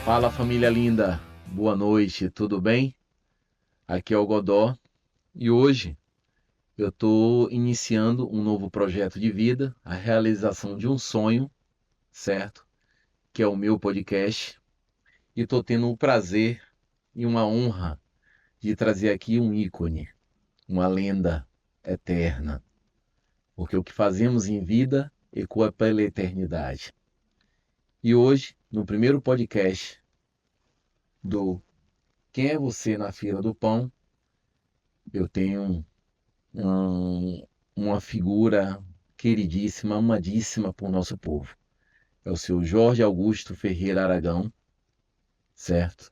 Fala, família linda, boa noite, tudo bem? Aqui é o Godó e hoje eu estou iniciando um novo projeto de vida, a realização de um sonho, certo? Que é o meu podcast, e estou tendo o prazer e uma honra de trazer aqui um ícone, uma lenda eterna, porque o que fazemos em vida ecoa pela eternidade. E hoje, no primeiro podcast do Quem é Você na Fila do Pão, eu tenho uma figura queridíssima, amadíssima por nosso povo. É o seu Jorge Augusto Ferreira Aragão, certo?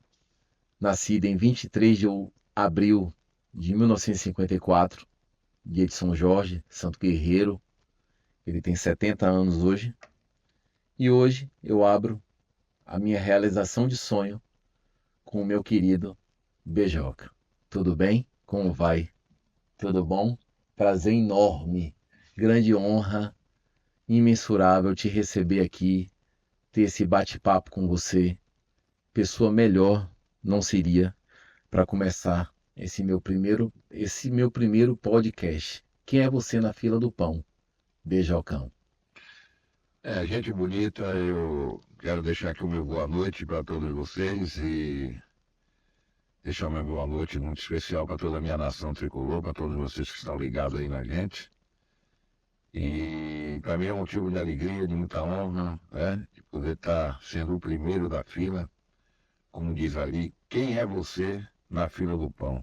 Nascido em 23 de abril de 1954, dia de São Jorge, Santo Guerreiro. Ele tem 70 anos hoje. E hoje eu abro a minha realização de sonho com o meu querido Beijoca. Tudo bem? Como vai? Tudo bom? Prazer enorme, grande honra imensurável te receber aqui, ter esse bate-papo com você. Pessoa melhor não seria para começar esse meu primeiro podcast. Quem é você na fila do pão? Beijocão. Gente bonita, eu quero deixar aqui o meu boa noite para todos vocês e deixar o meu boa noite muito especial para toda a minha nação tricolor, para todos vocês que estão ligados aí na gente. E para mim é um motivo de alegria, de muita honra, né, de poder estar sendo o primeiro da fila, como diz ali, quem é você na fila do pão?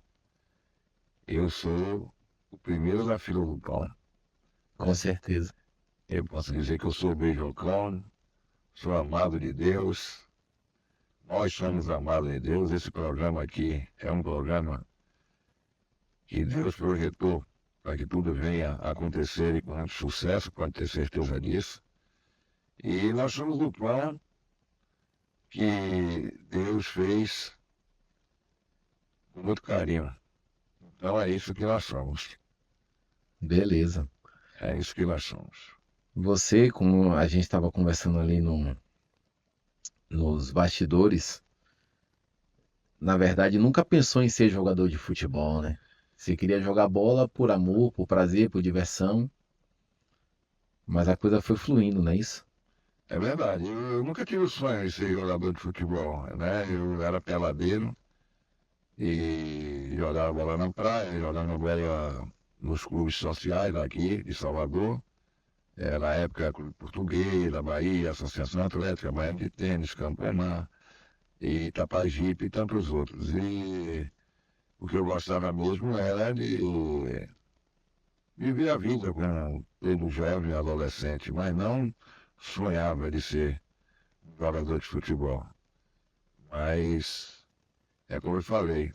Eu sou o primeiro da fila do pão. Com certeza. Eu posso dizer que eu sou beijocão, sou amado de Deus. Nós somos amados de Deus. Esse programa aqui é um programa que Deus projetou para que tudo venha a acontecer e com sucesso, pode ter certeza disso. E nós somos o pão que Deus fez com muito carinho. Então é isso que nós somos. Beleza. É isso que nós somos. Você, como a gente estava conversando ali nos bastidores, na verdade nunca pensou em ser jogador de futebol, né? Você queria jogar bola por amor, por prazer, por diversão, mas a coisa foi fluindo, não é isso? É verdade. Eu nunca tive o sonho de ser jogador de futebol, né? Eu era peladeiro e jogava bola na praia, jogava bola nos clubes sociais aqui de Salvador. Na época, Clube Português, da Bahia, Associação Atlética, Bahia de Tênis, Campomã, e Itapajipe e tantos outros. E o que eu gostava mesmo era de viver a vida como todo jovem e adolescente, mas não sonhava de ser jogador de futebol. Mas, é como eu falei,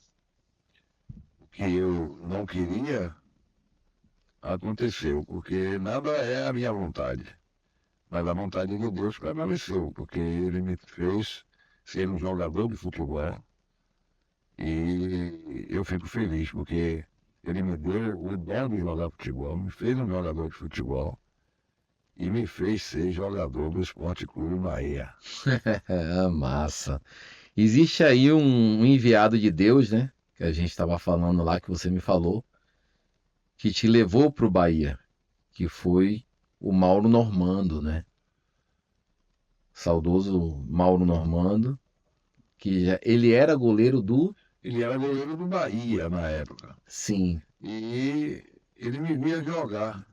o que eu não queria aconteceu, porque nada é a minha vontade. Mas a vontade de Deus prevaleceu, porque Ele me fez ser um jogador de futebol. E eu fico feliz, porque Ele me deu o dom de jogar futebol, me fez um jogador de futebol e me fez ser jogador do Esporte Clube Bahia. É, massa. Existe aí um enviado de Deus, né? Que a gente estava falando lá, que você me falou, que te levou para o Bahia, que foi o Mauro Normando, né? Saudoso Mauro Normando, ele era goleiro do. Ele era goleiro do Bahia na época. Sim, E ele me via jogar.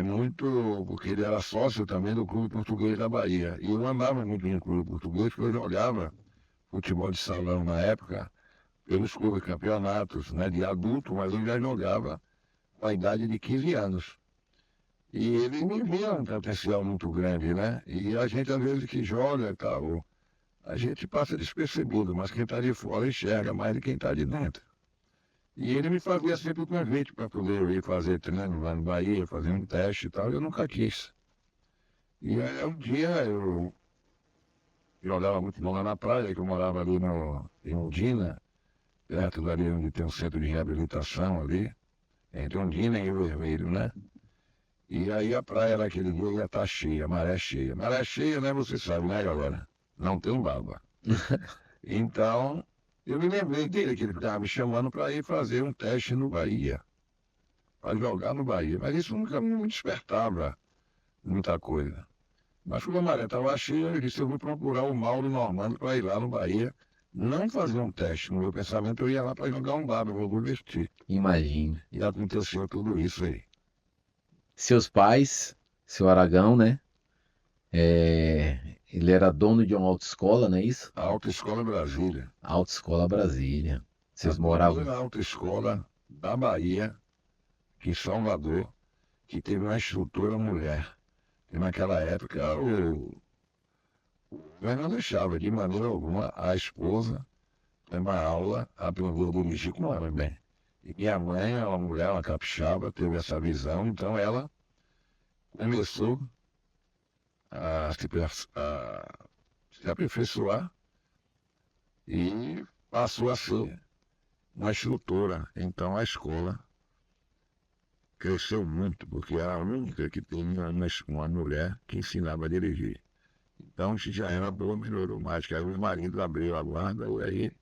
Muito, porque ele era sócio também do Clube Português da Bahia. E eu andava muito no Clube Português, porque eu jogava futebol de salão na época, pelos clubes campeonatos, né, de adulto, mas eu já jogava com a idade de 15 anos. E ele me via um potencial muito grande, né? E a gente, às vezes, que joga e tal, a gente passa despercebido, mas quem está de fora enxerga mais do que quem está de dentro. E ele me fazia sempre o convite para poder ir fazer treino lá no Bahia, fazer um teste e tal, e eu nunca quis. E aí um dia eu jogava muito bola na praia, que eu morava ali em Ondina, perto dali onde tem um centro de reabilitação ali, entre Ondina e Rio Vermelho, né? E aí a praia naquele dia ia estar cheia, maré cheia. Maré cheia, né, você sabe, né, galera? Não tem um baba. Então, eu me lembrei dele, que ele estava me chamando para ir fazer um teste no Bahia, para jogar no Bahia. Mas isso nunca me despertava muita coisa. Mas como a maré estava cheia, eu disse, eu vou procurar o Mauro Normando para ir lá no Bahia, não fazer um teste. No meu pensamento, eu ia lá para jogar um bar, eu vou divertir. Imagina. E aconteceu tudo isso aí. Seus pais, seu Aragão, né? Ele era dono de uma autoescola, não é isso? A Autoescola Brasília. Autoescola Brasília. A Vocês moravam. primeira autoescola da Bahia, em Salvador, que teve uma instrutora mulher. E naquela época mas não deixava de maneira alguma a esposa ter uma aula, aprender a dirigir com ela bem. E minha mãe, uma mulher, uma capixaba, teve essa visão, então ela começou a se aperfeiçoar e passou a ser uma instrutora. Então a escola cresceu muito, porque era a única que tinha uma mulher que ensinava a dirigir. Então isso já era boa, melhorou mais, que aí os maridos abriram a guarda e aí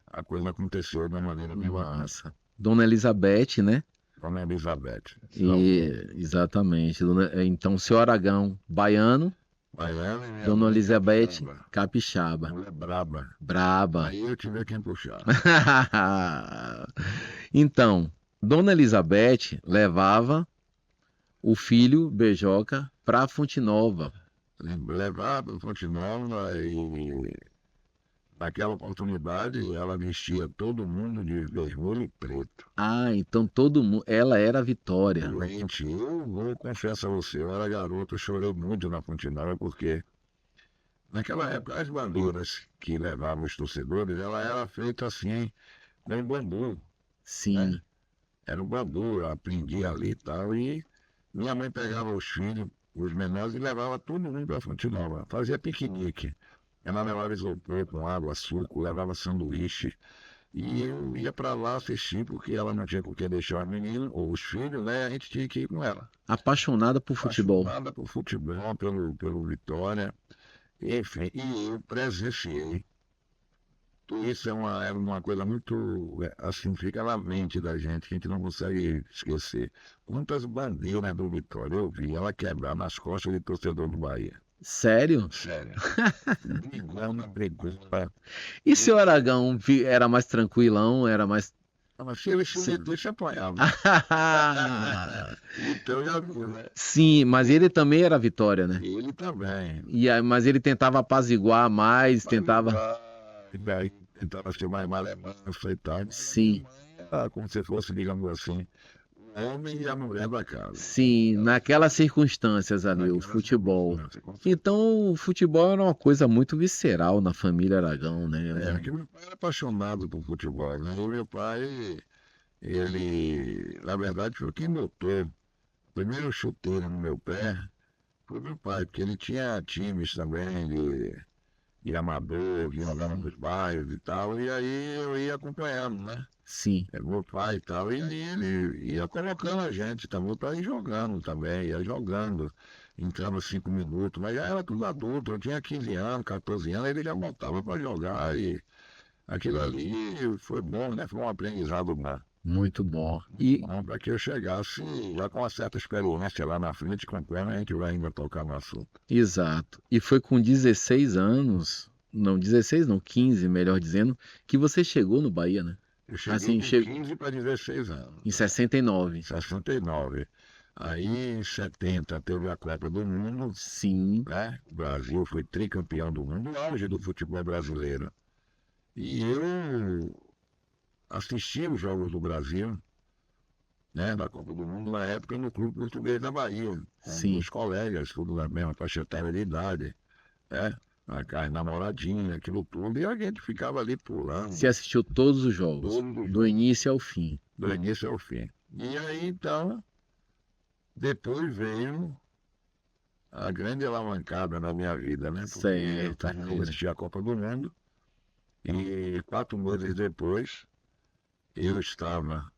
a coisa aconteceu da maneira bem massa. Dona Elizabeth, né? Dona Elizabeth. Exatamente. Então, seu Aragão, baiano, Baiana e minha Dona mãe Elizabeth, capixaba. capixaba. Mulher braba. Braba. Aí eu tive quem puxar. Então, Dona Elizabeth levava o filho Beijoca para Fonte Nova. Levava, continuava e naquela oportunidade ela vestia todo mundo de vermelho e preto. Ah, então todo mundo. Ela era a Vitória. Doente, eu vou confessar a você, eu era garoto, eu chorei muito na Fonte Nova porque naquela época as bandeiras que levavam os torcedores, ela era feita assim, em bambu, Sim. né? Era um bambu, eu aprendi ali e tal, e minha mãe pegava os filhos, os menores, e levava todo mundo para Fonte Nova, fazia piquenique. Ela levava isopor com água, suco, levava sanduíche. E eu ia para lá assistir, porque ela não tinha com quem deixar os meninos, ou os filhos, né? A gente tinha que ir com ela. Apaixonada por futebol. Apaixonada por futebol, pelo Vitória. Enfim, e eu presenciei. Isso era uma coisa muito, assim, fica na mente da gente, que a gente não consegue esquecer. Quantas bandeiras do Vitória eu vi ela quebrar nas costas de torcedor do Bahia. Sério? Sério. Brigou. E seu Aragão era mais tranquilão, era mais. Mas se ele se metesse, apanhava. Então já viu, né? Sim, mas ele também era Vitória, né? Ele também. Mas ele tentava apaziguar mais, tentava. Tentava ser mais malemança e tal. Sim. Como se fosse, digamos assim, o homem e a mulher da casa. Sim, naquelas circunstâncias ali, o futebol. Então, o futebol era uma coisa muito visceral na família Aragão, né? Porque meu pai era apaixonado por futebol, né? O meu pai, ele, na verdade, foi quem botou o primeiro chuteiro no meu pé, foi meu pai, porque ele tinha times também de amador, que jogava nos bairros e tal, e aí eu ia acompanhando, né? Sim. Meu pai e tal, e ele ia colocando a gente também para ir jogando também, ia jogando, entrando 5 minutos, mas já era tudo adulto, eu tinha 15 anos, 14 anos, ele já voltava para jogar, e aquilo ali foi bom, né? Foi um aprendizado bom. Muito bom. E Para que eu chegasse já com uma certa experiência lá na frente, com a gente vai ainda tocar no assunto. exato. E foi com 16 anos, não, 16 não, 15, melhor dizendo, que você chegou no Bahia, né? Eu cheguei Assim, com 15 para 16 anos. Em 69. 69. Aí em 70 teve a Copa do Mundo, Sim. né? O Brasil foi tricampeão do mundo, no auge do futebol brasileiro. E eu assisti os Jogos do Brasil, né, da Copa do Mundo, na época no Clube Português da Bahia, com Sim. os colegas, tudo na mesma faixa etária de idade, né? As namoradinhas, aquilo tudo, e a gente ficava ali pulando. Você assistiu todos os jogos, Todos os do jogos. início ao fim. Do início ao fim. E aí, então, depois veio a grande alavancada na minha vida, né? Porque Certo. eu assisti a Copa do Mundo e 4 meses depois eu estava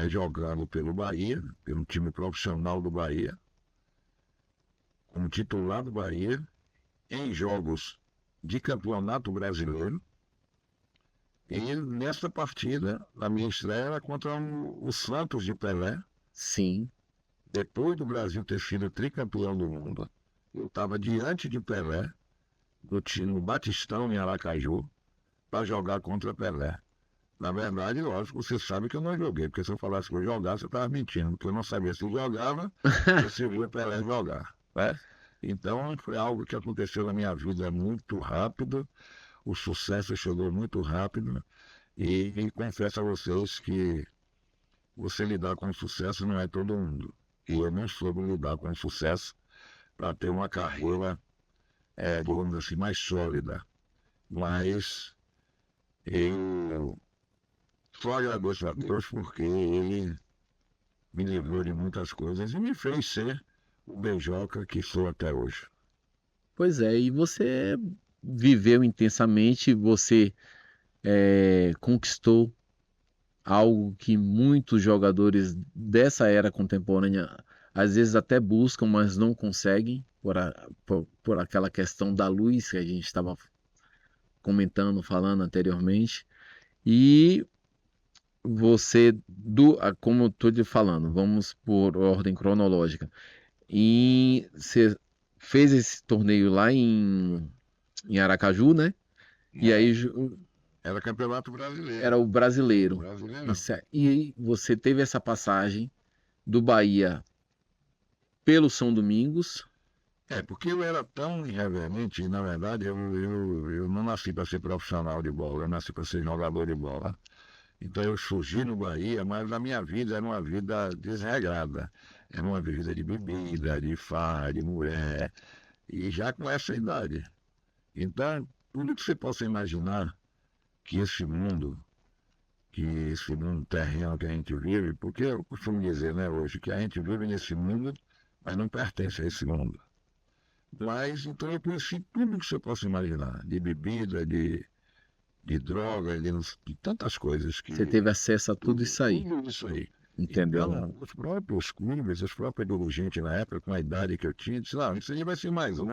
jogando pelo Bahia, pelo time profissional do Bahia, como titular do Bahia, em jogos de campeonato brasileiro. E nessa partida, a minha estreia era contra o Santos de Pelé. Sim. Depois do Brasil ter sido tricampeão do mundo, eu estava diante de Pelé, no Batistão, em Aracaju, para jogar contra Pelé. Na verdade, lógico, você sabe que eu não joguei, porque se eu falasse que eu jogasse, eu estava mentindo, porque eu não sabia se eu jogava ou se eu via Pelé jogar, né? Então, foi algo que aconteceu na minha vida muito rápido, o sucesso chegou muito rápido, e confesso a vocês que você lidar com sucesso não é todo mundo. E eu não soube lidar com sucesso para ter uma carreira, digamos assim, mais sólida. Mas eu só agradeço a Deus porque ele me livrou de muitas coisas e me fez ser o beijoca que sou até hoje. Pois é, e você viveu intensamente, você conquistou algo que muitos jogadores dessa era contemporânea às vezes até buscam, mas não conseguem, por aquela questão da luz que a gente estava comentando, falando anteriormente. E você, como eu estou te falando, vamos por ordem cronológica. E você fez esse torneio lá em Aracaju, né? E aí Era campeonato brasileiro. era o brasileiro. Brasileiro. E você teve essa passagem do Bahia pelo São Domingos. Porque eu era tão irreverente, e na verdade eu não nasci para ser profissional de bola, eu nasci para ser jogador de bola. Então eu surgi no Bahia, mas a minha vida era uma vida desregrada. Era uma vida de bebida, de farra, de mulher, e já com essa idade. Então, tudo que você possa imaginar que esse mundo terreno que a gente vive, porque eu costumo dizer, né, hoje, que a gente vive nesse mundo, mas não pertence a esse mundo. Mas, então, eu conheci tudo que você possa imaginar, de bebida, de droga, de tantas coisas. Você teve acesso a tudo isso aí. Tudo isso aí. Entendeu? Então, os próprios clubes, os próprios dirigentes na época, com a idade que eu tinha, disseram, não, isso aí vai ser mais um,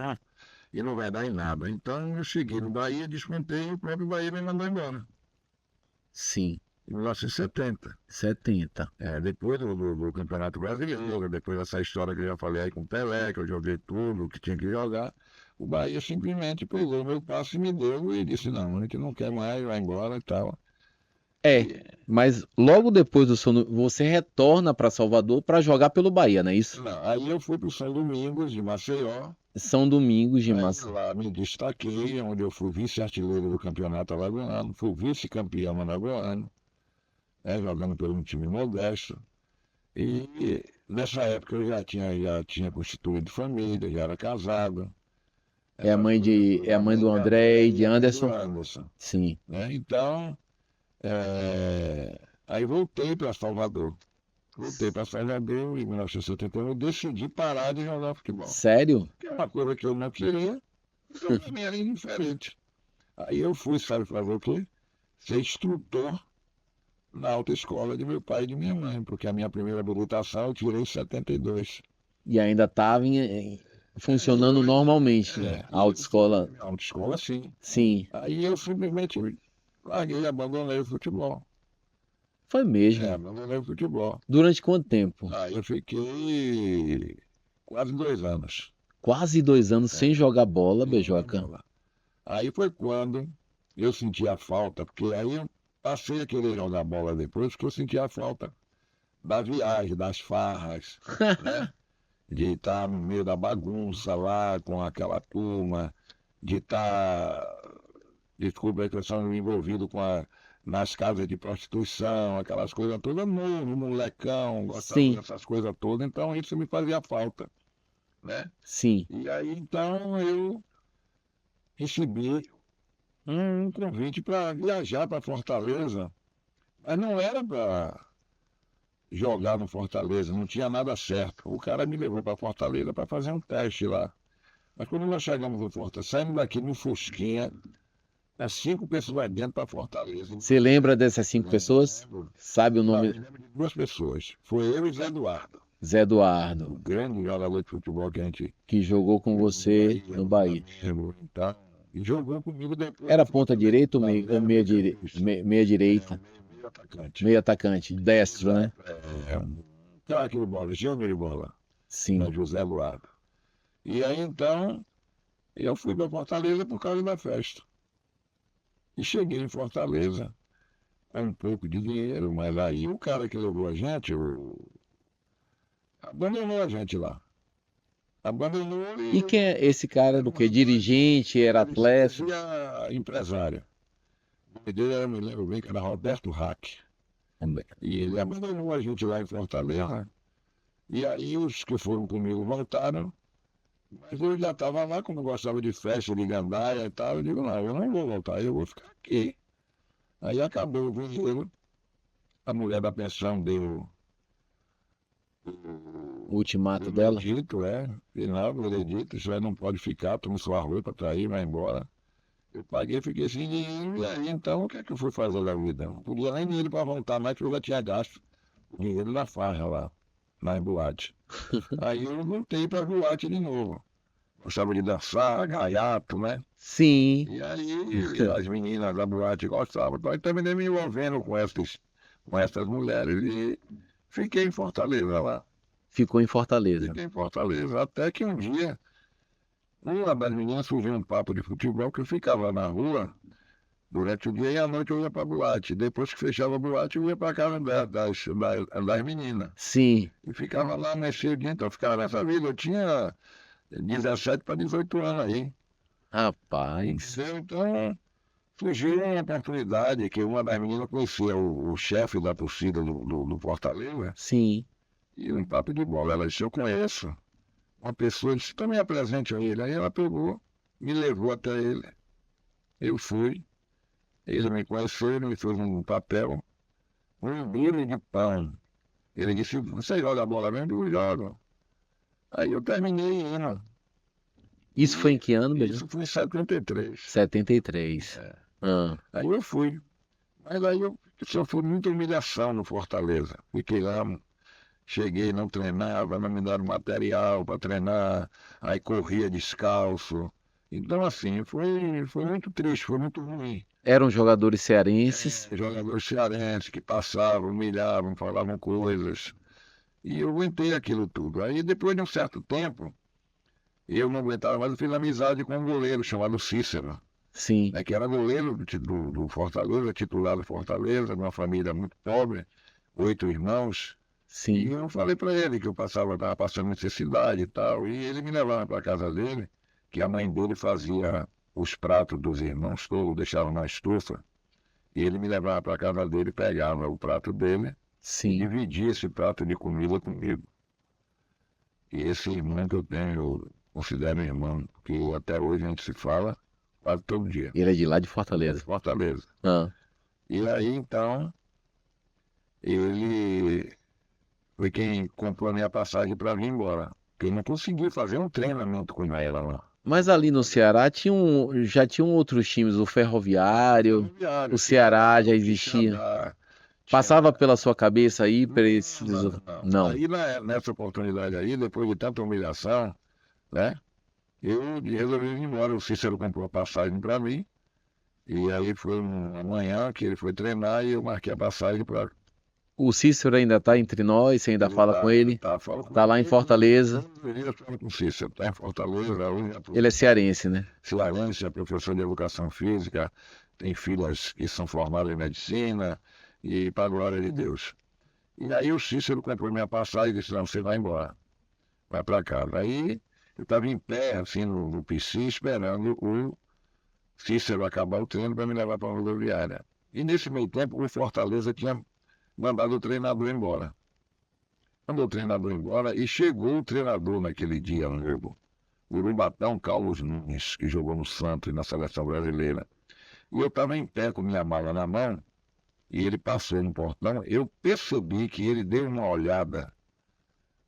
e não vai dar em nada. Então, eu cheguei no Bahia, descontei, e o próprio Bahia me mandou embora. Sim. Em 1970. 70. Depois do Campeonato Brasileiro, depois dessa história que eu já falei aí com o Pelé, que eu joguei tudo, que tinha que jogar, o Bahia simplesmente pegou meu passe e me deu e disse, não, a gente não quer mais, vai embora e tal. Mas logo depois do sono, você retorna para Salvador para jogar pelo Bahia, não é isso? Não, aí eu fui para o São Domingos, de Maceió. São Domingos de Aí Maceió. lá me destaquei, onde eu fui vice-artilheiro do Campeonato Alagoano, fui vice-campeão alagoano, jogando por um time modesto. E nessa época eu já tinha constituído família, já era casado. É a mãe do André e de Anderson? Sim. Então, aí voltei para Salvador. Voltei para Salvador em 1971, eu decidi parar de jogar futebol. Sério? Que é uma coisa que eu não queria, então para mim era indiferente. Aí eu fui, sabe fazer o quê? Ser instrutor na autoescola de meu pai e de minha mãe, porque a minha primeira habilitação eu tirei em 72. E ainda estava funcionando normalmente, a autoescola? A autoescola, sim. Sim. Aí eu simplesmente larguei e abandonei o futebol. Foi mesmo? Abandonei o futebol. Durante quanto tempo? Aí eu fiquei quase 2 anos. Quase 2 anos sem jogar bola, Beijoca? Aí foi quando eu senti a falta, porque aí eu passei a querer jogar bola depois, porque eu senti a falta da viagem, das farras, né? De estar no meio da bagunça lá com aquela turma, de estar, desculpa a expressão, envolvido nas casas de prostituição, aquelas coisas todas, novo, molecão, gostava dessas coisas todas, então isso me fazia falta, né? Sim. E aí então eu recebi um convite para viajar para Fortaleza, mas não era para jogar no Fortaleza, não tinha nada certo. O cara me levou para Fortaleza para fazer um teste lá. Mas quando nós chegamos no Fortaleza, saímos daqui no Fusquinha, 5 pessoas dentro para Fortaleza. Você lembra dessas 5 pessoas? Sabe o nome? Eu lembro de 2 pessoas. Foi eu e Zé Eduardo. Zé Eduardo. O grande jogador de futebol que a gente... Que jogou com você no Bahia. Então, E jogou comigo depois. Era ponta direita ou meia direita? Meio atacante. Meio atacante, destro, né? Craque de bola, gênio de bola. Sim. José Luado. E aí então, eu fui para Fortaleza por causa da festa. E cheguei em Fortaleza com um pouco de dinheiro, mas aí o cara que levou a gente, abandonou a gente lá. Abandonou E quem é esse cara do que? Dirigente, era atleta? Era empresário. O nome dele era, me lembro bem, que era Roberto Hack. E ele abandonou a gente lá em Fortaleza. E aí os que foram comigo voltaram. Mas eu já estava lá, como eu gostava de festa, de gandaia e tal. Eu digo, não, eu não vou voltar, eu vou ficar aqui. Aí acabou o dinheiro. A mulher da pensão deu O ultimato o dela? veredito, final do veredito, isso aí não pode ficar, toma sua roupa, tá aí, vai embora. Eu paguei, fiquei sem dinheiro, e aí então o que é que eu fui fazer da vida? Não podia nem dinheiro para voltar mais, porque eu já tinha gasto o dinheiro na farra lá em boate. Aí eu voltei para boate de novo. Gostava de dançar, gaiato, né? Sim. E aí as meninas da boate gostavam, então eu terminei me envolvendo com essas mulheres. E fiquei em Fortaleza lá. Ficou em Fortaleza. Fiquei em Fortaleza, até que um dia, uma das meninas surgiu um papo de futebol que eu ficava na rua durante o dia e à noite eu ia para a boate. Depois que fechava a boate, eu ia para casa das meninas. Sim. E ficava lá, mexia o dia, então eu ficava nessa vida. Eu tinha 17 para 18 anos aí. Rapaz. Entendeu? Então, surgiu uma oportunidade que uma das meninas conhecia o chefe da torcida do Fortaleza. Sim. E um papo de bola. Ela disse, eu conheço uma pessoa, disse, também apresente a ele. Aí ela pegou, me levou até ele. Eu fui. Ele me conheceu, ele me fez um papel, um embrulho de pão. Ele disse, você joga a bola mesmo? Eu jogo. Aí eu terminei indo. Isso foi em que ano, mesmo? Isso foi em 73. 73. Ah. Aí eu fui. Mas aí eu sofri muita humilhação no Fortaleza. Fiquei lá, cheguei, não treinava, não me deram material para treinar, aí corria descalço. Então, assim, foi muito triste, foi muito ruim. Eram jogadores cearenses. Jogadores cearenses que passavam, humilhavam, falavam coisas. E eu aguentei aquilo tudo. Aí, depois de um certo tempo, eu não aguentava mais, eu fiz amizade com um goleiro chamado Cícero, Sim. que era goleiro do Fortaleza, titular do Fortaleza, de uma família muito pobre, 8 irmãos. E Sim. eu falei para ele que eu estava passando necessidade e tal, e ele me levava para a casa dele, que a mãe dele fazia os pratos dos irmãos todos, deixava na estufa, e ele me levava para a casa dele, pegava o prato dele e Sim. dividia esse prato de comida comigo. E esse irmão que eu tenho, eu considero irmão, porque até hoje a gente se fala quase todo dia. Ele é de lá de De Fortaleza. Fortaleza. Ah. E aí, então, ele foi quem comprou a minha passagem para vir embora. Porque eu não consegui fazer um treinamento com ela lá. Mas ali no Ceará já tinham outros times, o Ferroviário, o Ceará já existia. Passava pela sua cabeça aí para esses. Não. Aí nessa oportunidade aí, depois de tanta humilhação, né? Eu resolvi ir embora. O Cícero comprou a passagem para mim. E aí foi uma manhã que ele foi treinar e eu marquei a passagem para. O Cícero ainda está entre nós, você ainda fala com ele? Tá lá em Fortaleza. Eu falo com o Cícero, está em Fortaleza. Ele é cearense, né? Cearense, é professor de educação física, tem filhas que são formadas em medicina, e para a glória de Deus. E aí o Cícero comprou minha passagem e disse, não, você vai embora, vai para casa. Aí eu estava em pé, assim, no PC, esperando o Cícero acabar o treino para me levar para a rodoviária. E nesse meio tempo o Fortaleza tinha mandado o treinador embora. Mandou o treinador embora e chegou o treinador naquele dia no jogo. O Urubatão Carlos Nunes, que jogou no Santos e na seleção brasileira. E eu estava em pé com minha mala na mão, e ele passou no portão. Eu percebi que ele deu uma olhada,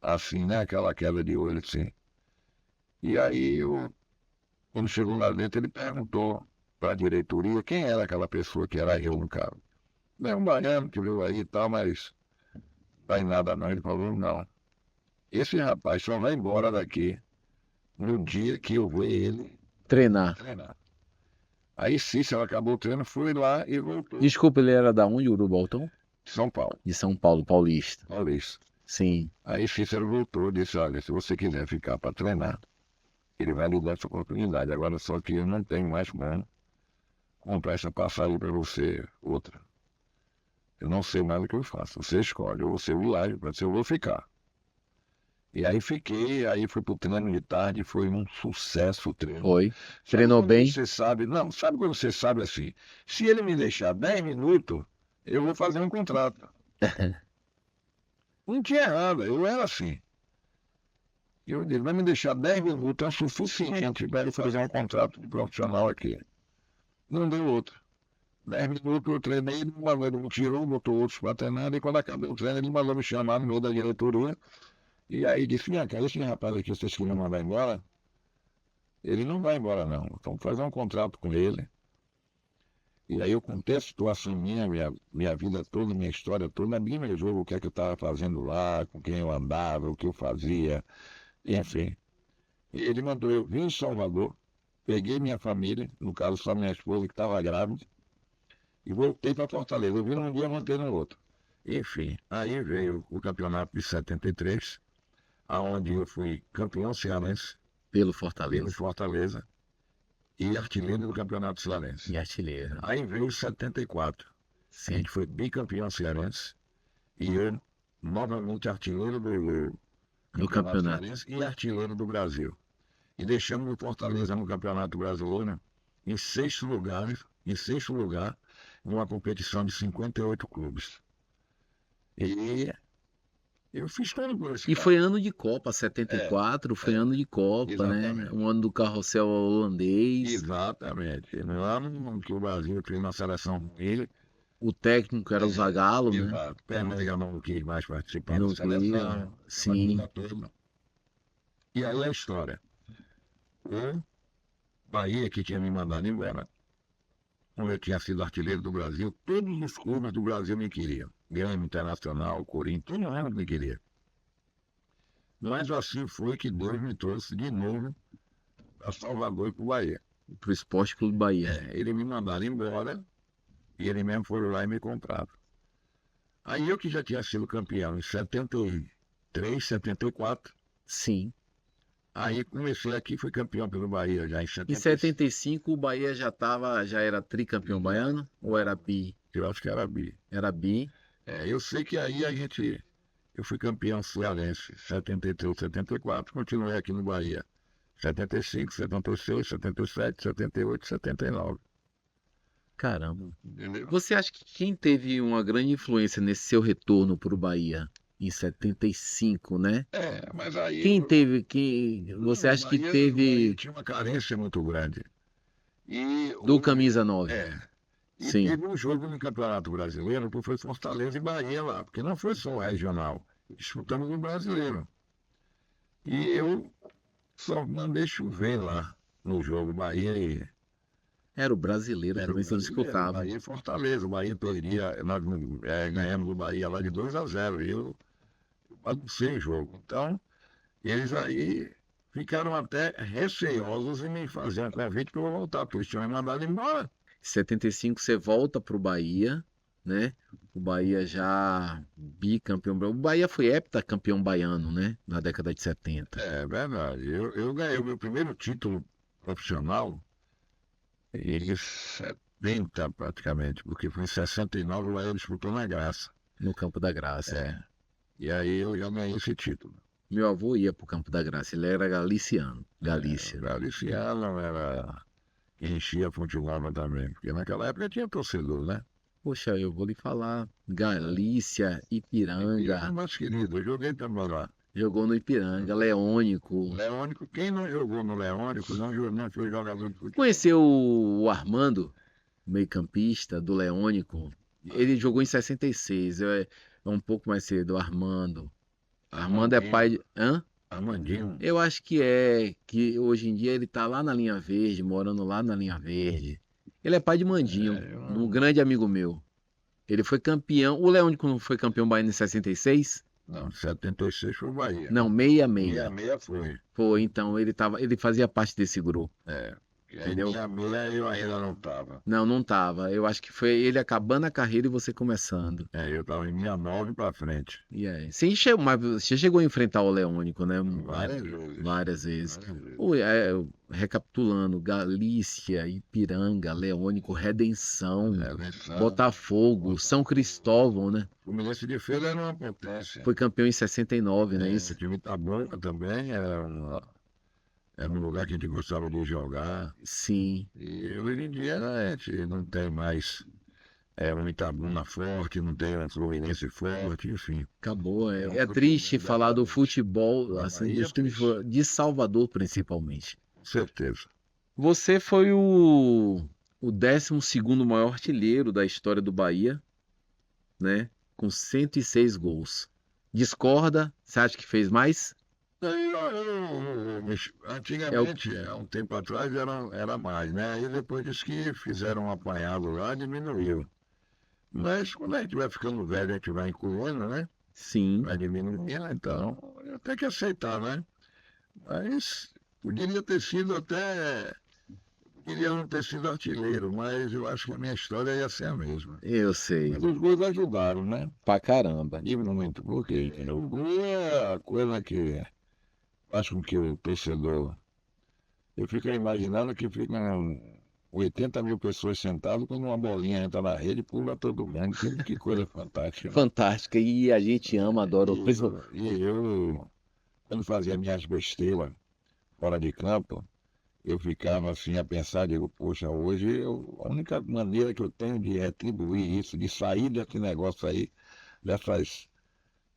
assim, né? Aquela queda de olho, assim. E aí, quando chegou lá dentro, ele perguntou para a diretoria quem era aquela pessoa que era eu no carro. É um baiano que veio aí e tal, mas não vai em nada não. Ele falou, não. Esse rapaz só vai embora daqui no dia que eu ver ele Treinar. treinar. Aí Cícero acabou o treino, fui lá e voltou. Desculpa, ele era da onde, Urubaltão? São Paulo, De São Paulo, paulista. Paulista. Sim. Aí Cícero voltou e disse, olha, se você quiser ficar para treinar, ele vai lhe dar essa oportunidade. Agora só que eu não tenho mais como comprar essa passagem para você, outra. Eu não sei mais o que eu faço. Você escolhe, ou você viaja, para se eu vou ficar. E aí fiquei, aí fui pro treino de tarde, foi um sucesso o treino. Foi. Sabe Treinou quando bem? Você sabe, não, sabe quando você sabe assim, se ele me deixar 10 minutos, eu vou fazer um contrato. Não tinha nada, eu era assim. Eu disse, vai me deixar 10 minutos, é suficiente para ele fazer um contrato de profissional aqui. Não deu outro. 10 minutos eu treinei, ele me tirou, botou outros para treinar, e quando acabei o treino, ele mandou me chamar no meio da diretoria. E aí disse, minha cara, esse rapaz aqui, vocês queriam mandar embora? Ele não vai embora, não. Então fazer um contrato com ele. E aí eu contei a situação minha vida toda, minha história toda, bem no jogo, o que é que eu estava fazendo lá, com quem eu andava, o que eu fazia, enfim. E ele mandou eu vir em Salvador, peguei minha família, no caso só minha esposa que estava grávida, e voltei para Fortaleza. Eu vim num dia, voltei no outro. Enfim, aí veio o campeonato de 73, aonde eu fui campeão cearense Pelo pelo Fortaleza. Fortaleza e artilheiro do campeonato cearense. E artilheiro. Aí veio o 74. A Sim. gente foi bicampeão cearense e eu novamente artilheiro do campeonato. cearense e artilheiro do Brasil. E deixamos o Fortaleza no Campeonato Brasileiro em sexto lugar, numa competição de 58 clubes. E eu fiz tudo por esse E cara. foi ano de Copa, 74, foi ano de Copa, né? Exatamente. Um ano do carrossel holandês. Exatamente. No ano que o Brasil fez uma seleção com ele, O técnico era o Zagallo, né? exato. Penélope não quis mais participar Não da seleção, queria. aquela Sim. coisa toda. E aí a história. O Bahia, que tinha me mandado embora, como eu tinha sido artilheiro do Brasil, todos os clubes do Brasil me queriam. Grêmio, Internacional, Corinthians, todo mundo me queria. Mas assim foi que Deus me trouxe de novo para Salvador e para o Bahia. Pro Esporte Clube Bahia. Eles me mandaram embora e eles mesmo foram lá e me compraram. Aí eu que já tinha sido campeão em 73, 74, Sim. aí comecei aqui, fui campeão pelo Bahia já em Em 75. 75 o Bahia já era tricampeão baiano ou era bi? Eu acho que era bi. Era bi. Eu sei que aí eu fui campeão cearense, 73, 74, continuei aqui no Bahia. 75, 76, 77, 78, 79. Caramba. Entendeu? Você acha que quem teve uma grande influência nesse seu retorno pro Bahia em 75, né? Mas aí. Quem teve, você acha que O Bahia teve tinha uma carência muito grande. E do camisa 9? E Sim. teve um jogo no Campeonato Brasileiro que foi Fortaleza e Bahia lá, porque não foi só o regional. Disputamos o brasileiro. E eu só mandei chover lá no jogo Bahia e. Era o brasileiro, Era o também se brasileiro, disputava. Bahia e Fortaleza. O Bahia perdia, nós ganhamos o Bahia lá de 2-0. E eu baguncei o jogo. Então, eles aí ficaram até receosos em me fazer um convite para eu voltar, porque eles tinham me mandado embora. Em 75 você volta pro Bahia, né? O Bahia já bicampeão. O Bahia foi heptacampeão baiano, né? Na década de 70. É verdade. Eu ganhei o meu primeiro título profissional em 70 praticamente, porque foi em 69 o Bahia disputou na Graça. No Campo da Graça. E aí eu já ganhei esse título. Meu avô ia pro Campo da Graça, ele era galiciano. Galícia. Galiciano era quem enchia a Fonte Nova também, porque naquela época tinha torcedor, né? Poxa, eu vou lhe falar. Galícia, Ipiranga. Mais querido, eu joguei também lá. Jogou no Ipiranga, Leônico. Leônico, quem não jogou no Leônico não foi jogador de futebol. Conheceu o Armando, meio-campista do Leônico? Ele jogou em 66, é um pouco mais cedo, o Armando. Armando é pai de... Hã? Armandinho. Eu acho que hoje em dia ele tá lá na Linha Verde, morando lá na Linha Verde. Ele é pai de Mandinho, um grande amigo meu. Ele foi campeão, o Leônico não foi campeão baiano em 66? Não, 76 foi o Bahia. Não, 66. 66 foi. Foi, então ele fazia parte desse grupo. Entendeu? Minha mulher eu ainda não estava. Não tava. Eu acho que foi ele acabando a carreira e você começando. Eu estava em 69 para frente. E aí? Mas você chegou a enfrentar o Leônico, né? Várias vezes. Várias vezes. Várias vezes. Recapitulando, Galícia, Ipiranga, Leônico, Redenção, Redenção. Botafogo, São Cristóvão, né? O Fluminense de Feira era uma potência. Foi campeão em 69, não é isso? O time Itabuna também era um lugar que a gente gostava de jogar. Sim. E hoje em dia a gente não tem mais um Itabuna forte, não tem um Fluminense forte, enfim. Acabou. É triste falar do futebol, Da assim, Bahia dos times triste. de Salvador, principalmente. Com certeza. Você foi o 12º maior artilheiro da história do Bahia, né? Com 106 gols. Discorda? Você acha que fez mais? Antigamente, há um tempo atrás, era mais, né? Aí depois disse que fizeram um apanhado lá, diminuiu. Mas quando a gente vai ficando velho, a gente vai incluindo, né? Sim. Vai diminuindo, então tem que aceitar, né? Mas poderia ter sido até. Queria não ter sido artilheiro, mas eu acho que a minha história ia ser a mesma. Eu sei. Mas os gols ajudaram, né? Pra caramba. Digo muito, porque o gol é a coisa que faz com que o torcedor. Eu fico imaginando que ficam 80 mil pessoas sentadas quando uma bolinha entra na rede e pula todo mundo. Que coisa fantástica. Né? Fantástica. E a gente ama, adora. E eu, quando fazia minhas besteiras fora de campo, eu ficava assim a pensar, digo, poxa, hoje a única maneira que eu tenho de retribuir isso, de sair desse negócio aí, dessas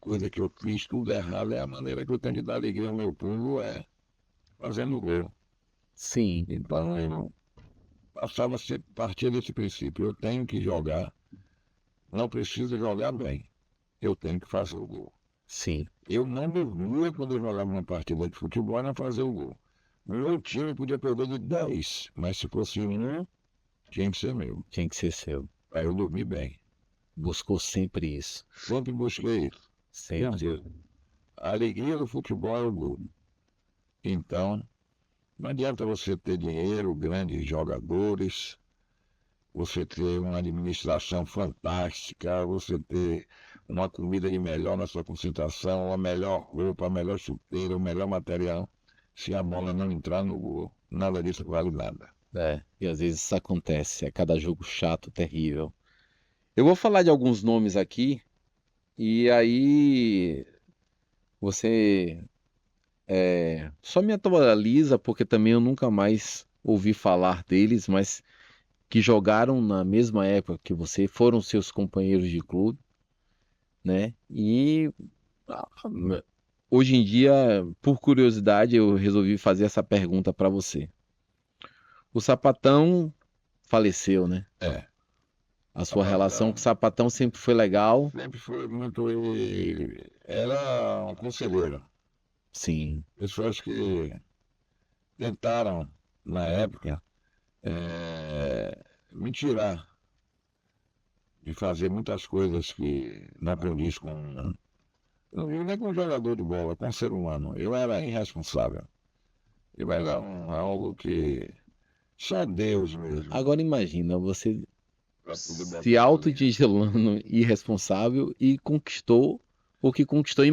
coisas que eu fiz tudo errado, é a maneira que eu tenho de dar alegria ao meu povo, fazendo gol. Sim. Então eu passava a partir desse princípio, eu tenho que jogar, não preciso jogar bem, eu tenho que fazer o gol. Sim. Eu não dormia quando eu jogava uma partida de futebol não fazer o gol. Meu time podia perder de 10, mas se fosse um, tinha que ser meu. Tinha que ser seu. Aí eu dormi bem. Buscou sempre isso. Sempre busquei isso. Sempre. A alegria do futebol é o gol. Então, não adianta você ter dinheiro, grandes jogadores, você ter uma administração fantástica, você ter uma comida de melhor na sua concentração, a melhor roupa, a melhor chuteira, o melhor material. Se a bola não entrar no gol, nada disso vale nada. E às vezes isso acontece. É cada jogo chato, terrível. Eu vou falar de alguns nomes aqui, e aí você só me atualiza, porque também eu nunca mais ouvi falar deles, mas que jogaram na mesma época que você, foram seus companheiros de clube, né? E ah, hoje em dia, por curiosidade, eu resolvi fazer essa pergunta para você. O Sapatão faleceu, né? A sua relação com o Sapatão sempre foi legal? Sempre foi muito. Era um conselheiro. Sim. Pessoas que tentaram, na época, me tirar de fazer muitas coisas que não aprendi com. Eu não digo nem com jogador de bola, com ser humano. Eu era irresponsável. Eu era algo que só Deus mesmo. Agora imagina, você se autodizilando irresponsável e conquistou o que conquistou.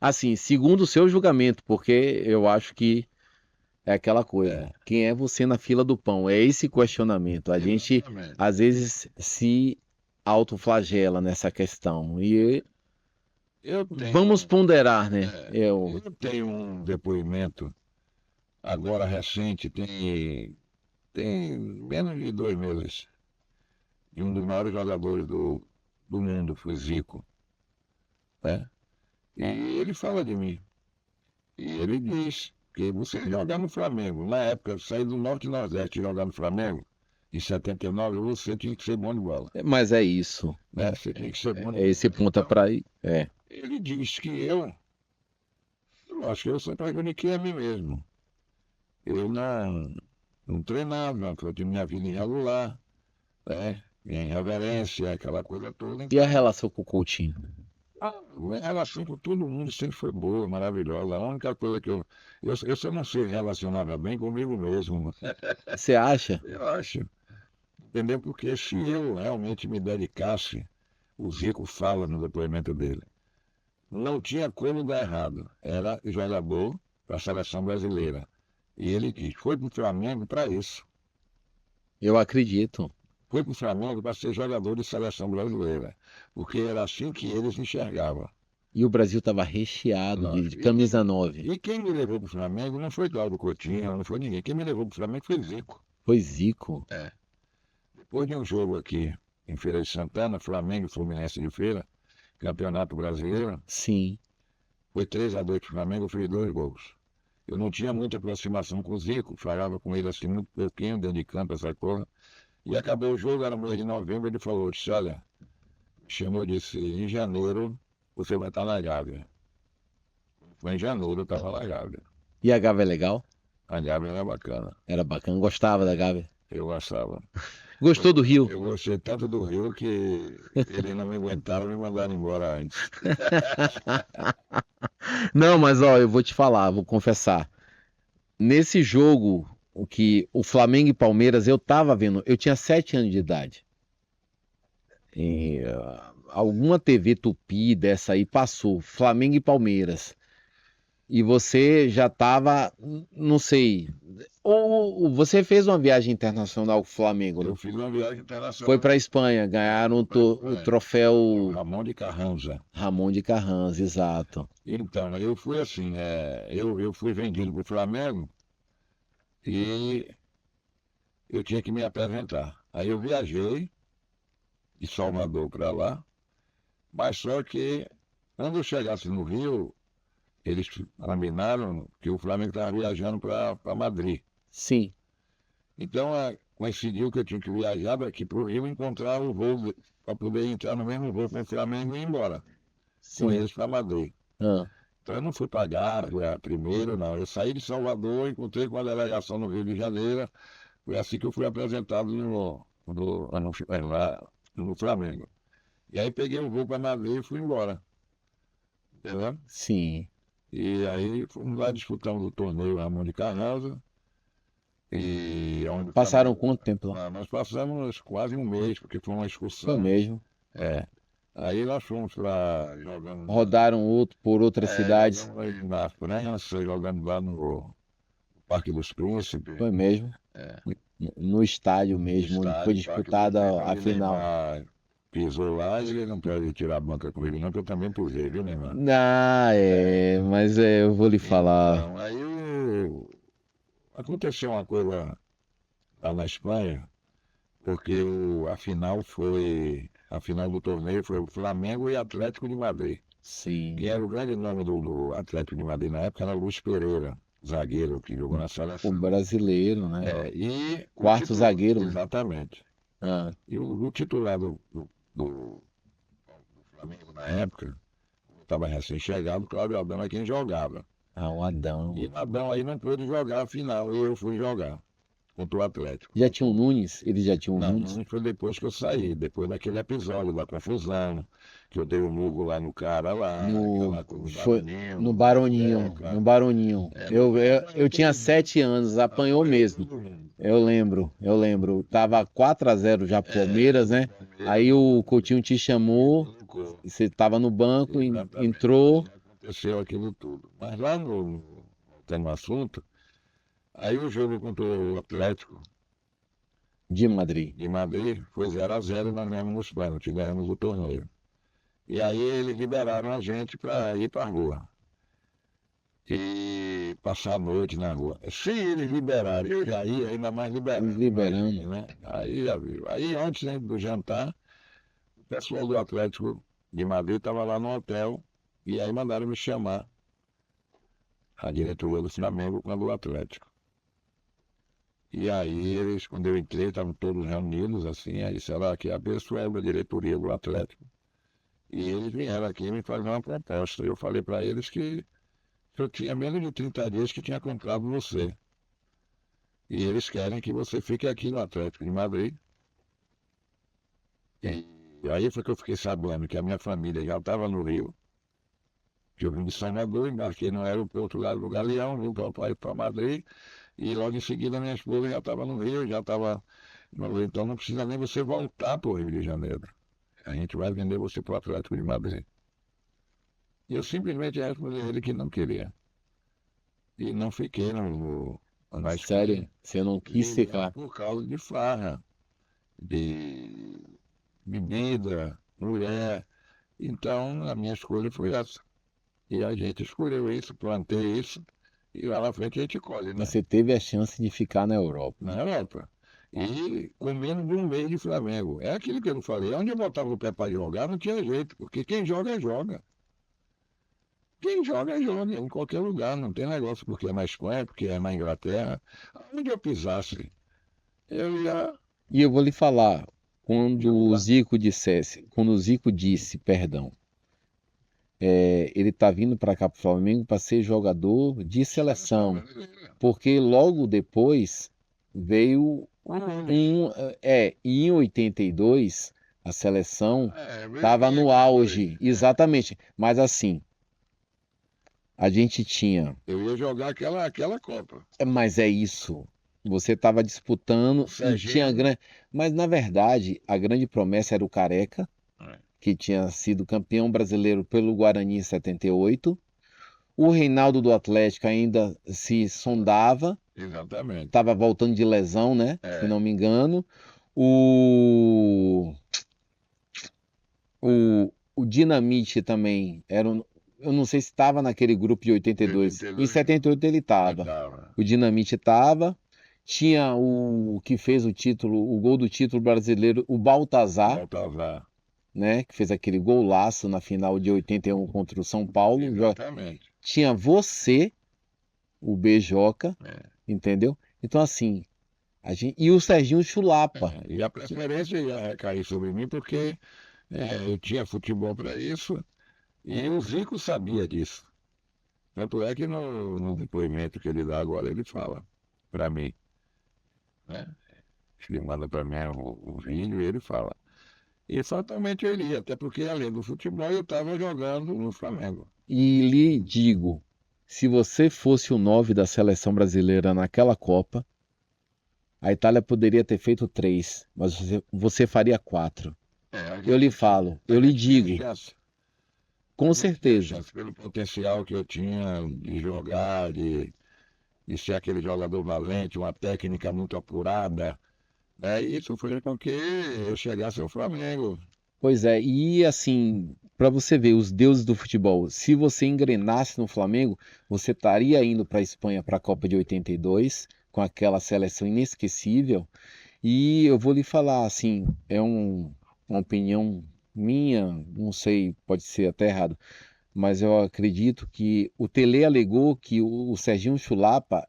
Assim, segundo o seu julgamento, porque eu acho que é aquela coisa. Quem é você na fila do pão? É esse questionamento. A gente, às vezes, se autoflagela nessa questão. E vamos ponderar, né? Eu tenho um depoimento agora recente, tem menos de 2 meses, de um dos maiores jogadores do mundo, foi Zico. Né? E ele fala de mim. E ele diz que você jogar no Flamengo, na época, eu saí do Norte e Nordeste jogar no Flamengo, em 79, você tinha que ser bom de bola. Mas é isso. Né? Você tinha que ser bom de bola. É esse ponto para ir. Ele diz que eu acho que eu só prejudiquei a mim mesmo. Eu não treinava, eu tinha minha vida irregular, né? Minha irreverência, aquela coisa toda. E a relação com o Coutinho? A relação com todo mundo sempre foi boa, maravilhosa. A única coisa que eu só não sei relacionar bem comigo mesmo. Você acha? Eu acho. Entendeu? Porque se eu realmente me dedicasse, o Zico fala no depoimento dele, não tinha como dar errado. Era jogador para a seleção brasileira. E ele diz, foi para o Flamengo para isso. Eu acredito. Foi para o Flamengo para ser jogador de seleção brasileira. Porque era assim que eles enxergavam. E o Brasil estava recheado de Lógico. camisa 9. E quem me levou para o Flamengo não foi Cláudio Coutinho, não foi ninguém. Quem me levou para o Flamengo foi Zico. Foi Zico. É. Depois de um jogo aqui em Feira de Santana, Flamengo e Fluminense de Feira, Campeonato Brasileiro, Sim. foi 3-2 para o Flamengo, eu fiz 2 gols. Eu não tinha muita aproximação com o Zico, falava com ele assim muito pouquinho, dentro de campo, essa coisa. E acabou o jogo, era mês de novembro, ele falou, disse, olha, chamou, disse, em janeiro você vai estar na Gávea. Foi em janeiro, eu estava na Gávea. E a Gávea é legal? A Gávea era bacana, Era bacana. Gostava da Gávea. eu gostava. Gostou do Rio? Eu gostei tanto do Rio que ele não me aguentava me mandar embora antes. Não, mas ó, eu vou te falar, vou confessar. Nesse jogo, o Flamengo e Palmeiras, eu tava vendo, eu tinha 7 anos de idade. E, alguma TV Tupi dessa aí passou, Flamengo e Palmeiras. E você já tava, não sei, ou você fez uma viagem internacional com o Flamengo, né? Eu fiz uma viagem internacional. Foi para Espanha, ganharam o troféu Ramon de Carranza. Ramon de Carranza, exato. Então, eu fui assim, eu fui vendido para o Flamengo e eu tinha que me apresentar. Aí eu viajei de Salvador para lá, mas só que quando eu chegasse no Rio, eles combinaram que o Flamengo estava viajando para Madrid. Sim, Então, coincidiu que eu tinha que viajar daqui para o Rio e encontrar o voo para poder entrar no mesmo voo com o Flamengo e ir embora com sim. eles para Madrid. Ah, Então eu não fui para Gávea primeiro, não. Eu saí de Salvador, encontrei com a delegação no Rio de Janeiro. Foi assim que eu fui apresentado lá no Flamengo. E aí peguei o voo para Madrid e fui embora. Entendeu? sim. E aí fomos lá disputamos o torneio Ramon de Carranza. E onde Passaram quanto tempo lá? nós passamos quase um mês, porque foi uma Foi excursão. mesmo. É. Aí nós fomos para jogando. Rodaram por outras cidades. Jogamos aí na França, jogando lá no Parque dos Príncipes. Foi mesmo. É. No estádio mesmo, onde foi disputada a final. Pisou lá e ele não pode tirar a banca comigo, não, que eu também pusei, viu, Neymar? Ah, mas eu vou lhe falar. Então, aí aconteceu uma coisa lá na Espanha, porque a final do torneio foi o Flamengo e Atlético de Madrid. Sim. E era o grande nome do Atlético de Madrid na época, era Luiz Pereira, zagueiro que jogou na O seleção. brasileiro, né? E Quarto zagueiro. Exatamente. Ah, E o titular do Flamengo na época, estava recém-chegado, o Cláudio Aldão é quem jogava. o Adão. E o Adão aí não pôde jogar a final, e eu fui jogar contra o Atlético. Já tinha um Nunes? Eles já tinham um Não, Nunes? não foi depois que eu saí, depois daquele episódio da confusão, que eu dei o murro lá no cara lá, aquela coisa, Foi Baroninho. no Baroninho. cara. No Baroninho. Eu tinha 7 anos, apanhou mesmo. Eu lembro. Tava 4-0 já pro Palmeiras, né? Aí o Coutinho te chamou, você estava no banco, entrou. Aconteceu aquilo tudo. Mas lá tem um assunto, aí o jogo contra o Atlético De Madrid. de Madrid foi 0-0 e nós ganhamos nos pênaltis, ganhamos o torneio. E aí eles liberaram a gente para ir para a rua. E passar a noite na rua. Se eles liberarem, eu já ia, ainda mais Liberando. né? Aí já viu. Aí antes, né, do jantar, o pessoal do Atlético de Madrid estava lá no hotel e aí mandaram me chamar a diretoria do Flamengo quando o Atlético. E aí eles, quando eu entrei, estavam todos reunidos assim, aí disseram que a pessoa é da diretoria do Atlético. E eles vieram aqui me fazer uma proposta. Eu falei para eles que eu tinha menos de 30 dias que tinha comprado você. E eles querem que você fique aqui no Atlético de Madrid. E E aí foi que eu fiquei sabendo que a minha família já estava no Rio, que eu vim de Salvador, embarquei no aeroporto lá do Galeão, vim para Madrid, e logo em seguida minha esposa já estava no Rio, já estava. Então não precisa nem você voltar para o Rio de Janeiro. A gente vai vender você para o Atlético de Madrid. E eu simplesmente respondi a ele que não queria. E não fiquei na Espanha. Sério, você não quis E ficar. por causa de farra, de bebida, mulher. Então a minha escolha foi essa. E a gente escolheu isso, plantei isso, e lá na frente a gente colhe, né? Você teve a chance de ficar na Europa. Na Europa. E com menos de um mês de Flamengo. É aquilo que eu não falei. Onde eu botava o pé para jogar, não tinha jeito, porque quem joga, joga. Quem joga, joga, em qualquer lugar, não tem negócio, porque é na Espanha, porque é na Inglaterra. Onde eu pisasse, eu ia E eu vou lhe falar, jogar. quando o Zico disse, perdão, ele tá vindo para cá pro Flamengo para ser jogador de Seleção seleção, brasileira. porque logo depois veio e em 82 a seleção estava Veio no depois. auge, exatamente. Mas assim, a gente tinha, Eu ia jogar aquela Copa. mas é isso. Você estava O disputando e tinha Serginho. grande, mas na verdade a grande promessa era o Careca, É, que tinha sido campeão brasileiro pelo Guarani em 78. O Reinaldo do Atlético ainda se sondava, exatamente. estava voltando de lesão, né? Se É, não me engano. O, o Dinamite também eu não sei se estava naquele grupo de de 82. Em 82 não. 78 ele Não estava. estava. O Dinamite estava. Tinha o que fez o título, o gol do título brasileiro, o Baltazar, Baltazar. né? Que fez aquele golaço na final de 81 contra o São Paulo. Exatamente. Tinha você, o Beijoca, É, entendeu? Então, assim, e o Serginho Chulapa. E a preferência ia recair sobre mim porque eu tinha futebol para isso e o Zico sabia disso. Tanto é que no depoimento que ele dá agora, ele fala para mim, né? Ele manda para mim o vídeo e ele fala. E exatamente ele ia, até porque além do futebol eu estava jogando no Flamengo. E lhe digo, se você fosse o 9 da seleção brasileira naquela Copa, a Itália poderia ter feito 3, mas você faria 4. A Eu lhe gente tinha, falo, a eu lhe gente tinha digo, chance. A com gente tinha certeza. chance pelo potencial que eu tinha de jogar, de ser aquele jogador valente, uma técnica muito apurada. Isso foi com que eu chegasse ao Flamengo. Pois é, e assim, para você ver, os deuses do futebol, se você engrenasse no Flamengo, você estaria indo para a Espanha para a Copa de 82, com aquela seleção inesquecível. E eu vou lhe falar, assim, uma opinião minha, não sei, pode ser até errado, mas eu acredito que o Tele alegou que o Serginho Chulapa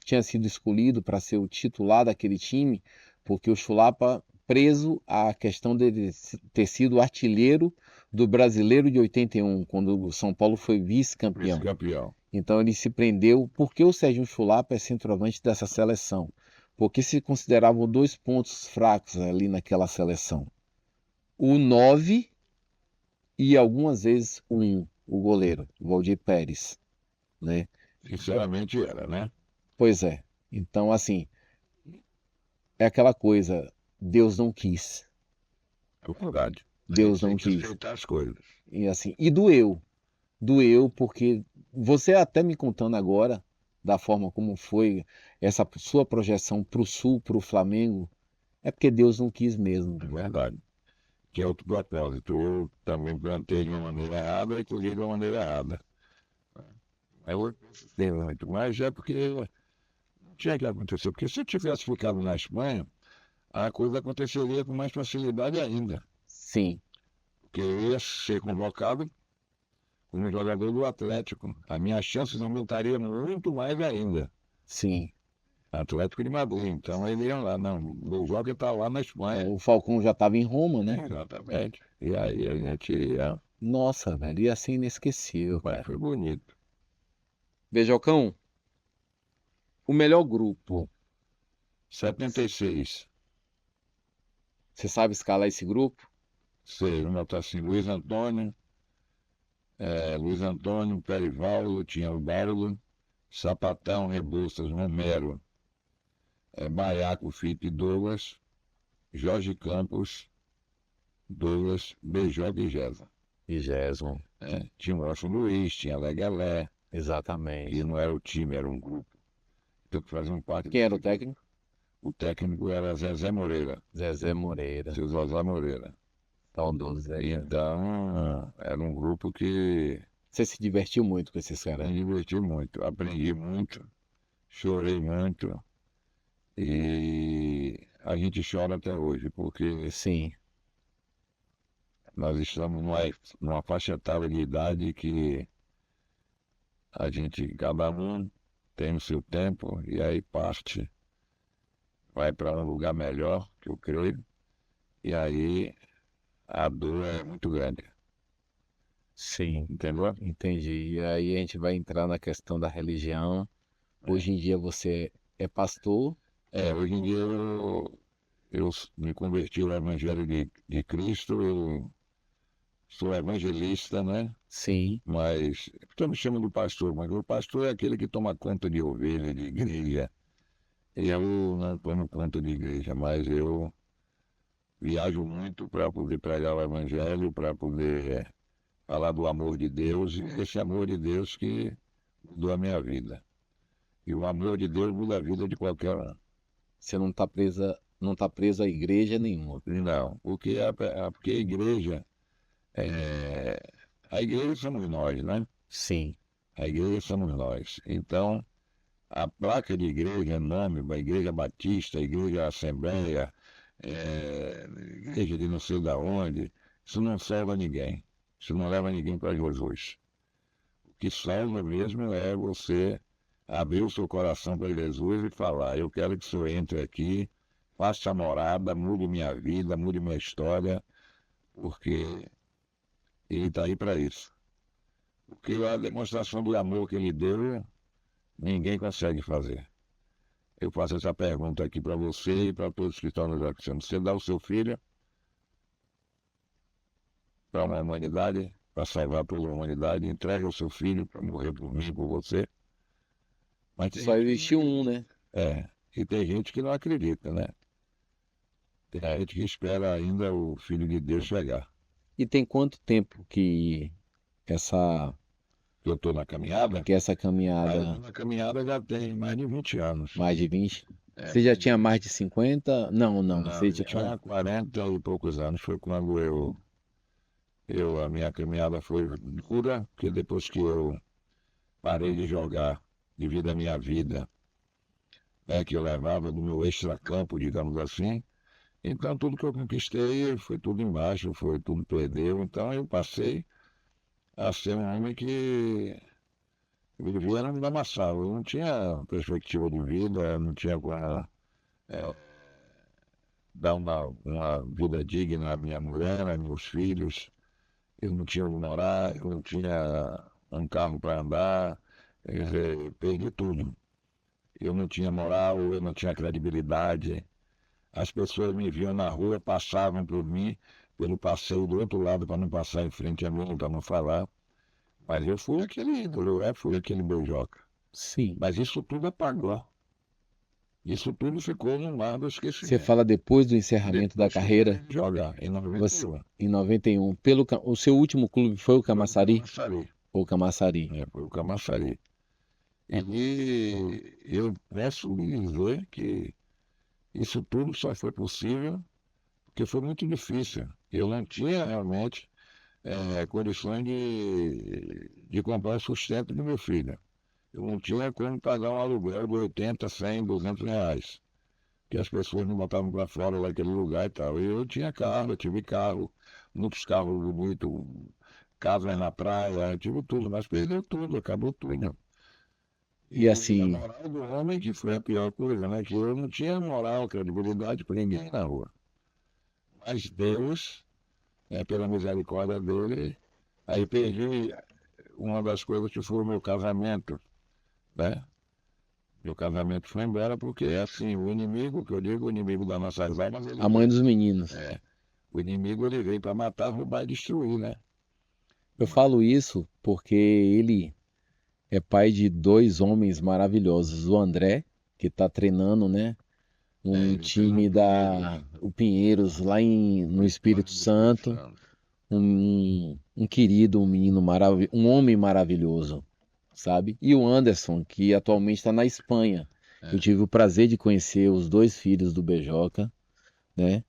tinha sido escolhido para ser o titular daquele time, porque o Chulapa, preso à questão de ter sido artilheiro do Brasileiro de 81, quando o São Paulo foi vice-campeão. Vice-campeão. Então ele se prendeu, porque o Serginho Chulapa é centroavante dessa seleção, porque se consideravam dois pontos fracos ali naquela seleção. O 9 e algumas vezes o goleiro, o Valdir Pérez, né? Sinceramente era, né? Pois é. Então, assim, é aquela coisa, Deus não quis. É verdade. A gente Deus tem não que quis. aceitar as coisas. E assim, e doeu. Doeu porque você até me contando agora da forma como foi essa sua projeção para o Sul, para o Flamengo, é porque Deus não quis mesmo. É verdade. Que é outro propósito. Eu também plantei de uma maneira errada e colhi de uma maneira errada. É outro muito, mas é porque não tinha que acontecer. Porque se eu tivesse ficado na Espanha, a coisa aconteceria com mais facilidade ainda. Sim, Porque eu ia ser convocado como jogador do Atlético. A minha chance aumentaria muito mais ainda. sim. Atlético de Madrid. Então eles iam lá, não, o jogo está lá na Espanha. O Falcão já estava em Roma, né? Exatamente. E aí a gente ia. Nossa, velho, ia ser inesquecível, Mas cara. foi bonito. Beijocão, o melhor grupo. 76. Você sabe escalar esse grupo? Sei, uma tá assim, Luiz Antônio, Perivaldo, tinha o Bárbaro, Sapatão, Rebouças, Romero, Baiaco, Fito e Douglas, Jorge Campos, Douglas, Beijoca e Gesa. 20º. Tinha o Nelson Luiz, tinha Legalé, Exatamente. e não era o time, era um grupo. Então que faziam parte. Quem era o técnico? O técnico era Zezé Moreira, Zezé Moreira. seu Zezé Moreira. Saudoso Zé. Então, era um grupo que Você se divertiu muito com esses caras? me diverti muito, aprendi muito, chorei muito e a gente chora até hoje, porque Sim. nós estamos numa faixa etária de idade que a gente, cada um tem o seu tempo e aí parte, vai para um lugar melhor, que eu creio, e aí a dor é muito grande, Sim. entendeu? Entendi. E aí a gente vai entrar na questão da religião. Hoje em dia você é pastor? Hoje em dia eu me converti ao Evangelho de Cristo, eu sou evangelista, né? Sim. Mas, então me chamam de pastor, mas o pastor é aquele que toma conta de ovelha, de igreja. E eu não tomo conta de igreja, mas eu viajo muito para poder pregar o Evangelho, para poder falar do amor de Deus, e esse amor de Deus que mudou a minha vida. E o amor de Deus muda a vida de qualquer um. Você não está presa, não tá preso a igreja nenhuma. Não, porque é, a igreja somos nós, né? Sim. A igreja somos nós. Então, a placa de igreja, nome, a igreja batista, a igreja assembleia, igreja de não sei da onde, isso não serve a ninguém. Isso não leva ninguém para Jesus. O que salva mesmo é você abrir o seu coração para Jesus e falar, eu quero que o Senhor entre aqui, faça a morada, mude minha vida, mude minha história, porque Ele está aí para isso. Porque a demonstração do amor que Ele deu, ninguém consegue fazer. Eu faço essa pergunta aqui para você e para todos que estão nos assistindo. Você dá o seu filho para uma humanidade, para salvar toda a humanidade, entrega o seu filho para morrer por mim, por você. Mas tem Só gente existe um, né? e tem gente que não acredita, né? Tem gente que espera ainda o Filho de Deus chegar. E tem quanto tempo que essa, Eu estou na caminhada, que essa caminhada, na caminhada já tem mais de 20 anos. mais de 20? Você já tinha mais de 50? Não, não. Você já tinha. Já há 40 e poucos anos foi quando a minha caminhada foi dura, porque depois que eu parei de jogar devido à minha vida, né, que eu levava do meu extracampo, digamos assim. Então tudo que eu conquistei foi tudo embaixo, foi tudo perdeu. Então eu passei a ser um homem que vivia na lamaçal. Eu não tinha perspectiva de vida, não tinha como dar uma vida digna à minha mulher, aos meus filhos. Eu não tinha onde morar, eu não tinha um carro para andar, quer dizer, perdi tudo. Eu não tinha moral, eu não tinha credibilidade. As pessoas me viam na rua, passavam por mim, pelo passeio do outro lado para não passar em frente a mim, para não falar. Mas eu fui aquele ídolo, fui aquele beijoca. Sim. Mas isso tudo apagou. Isso tudo ficou no mar do Você esquecimento. fala depois do encerramento da Depois que eu carreira, parei de jogar, em 91. em 91. O seu último clube foi o Camaçari? Camaçari. Ou Camaçari? Foi o Camaçari. E eu peço lhe dizer que isso tudo só foi possível porque foi muito difícil. Eu não tinha realmente condições de comprar o sustento do meu filho. Eu não tinha como pagar um aluguel de 80, 100, 200 reais. Que as pessoas me botavam para fora daquele lugar e tal. E eu tinha carro, eu tive carro, muitos carros bonitos, casas na praia, eu tive tudo, mas perdeu tudo, acabou tudo. E A assim, moral do homem que foi a pior coisa, né? Que eu não tinha moral, credibilidade para ninguém na rua. Mas Deus, pela misericórdia dele, aí perdi uma das coisas que foi o meu casamento, né? Meu casamento foi embora porque é assim, o inimigo, que eu digo, o inimigo das nossas almas, a mãe dos meninos. O inimigo ele veio para matar, roubar e destruir, né? Eu falo isso porque ele é pai de dois homens maravilhosos. O André, que está treinando, né? Um Ele treinou time o Pinheiros, o Pinheiros, lá no Espírito Vitória do Espírito Santo. Santo. Um querido, um menino maravilhoso, um homem maravilhoso, sabe? E o Anderson, que atualmente está na Espanha. Eu É. tive o prazer de conhecer os dois filhos do Bejoca, né?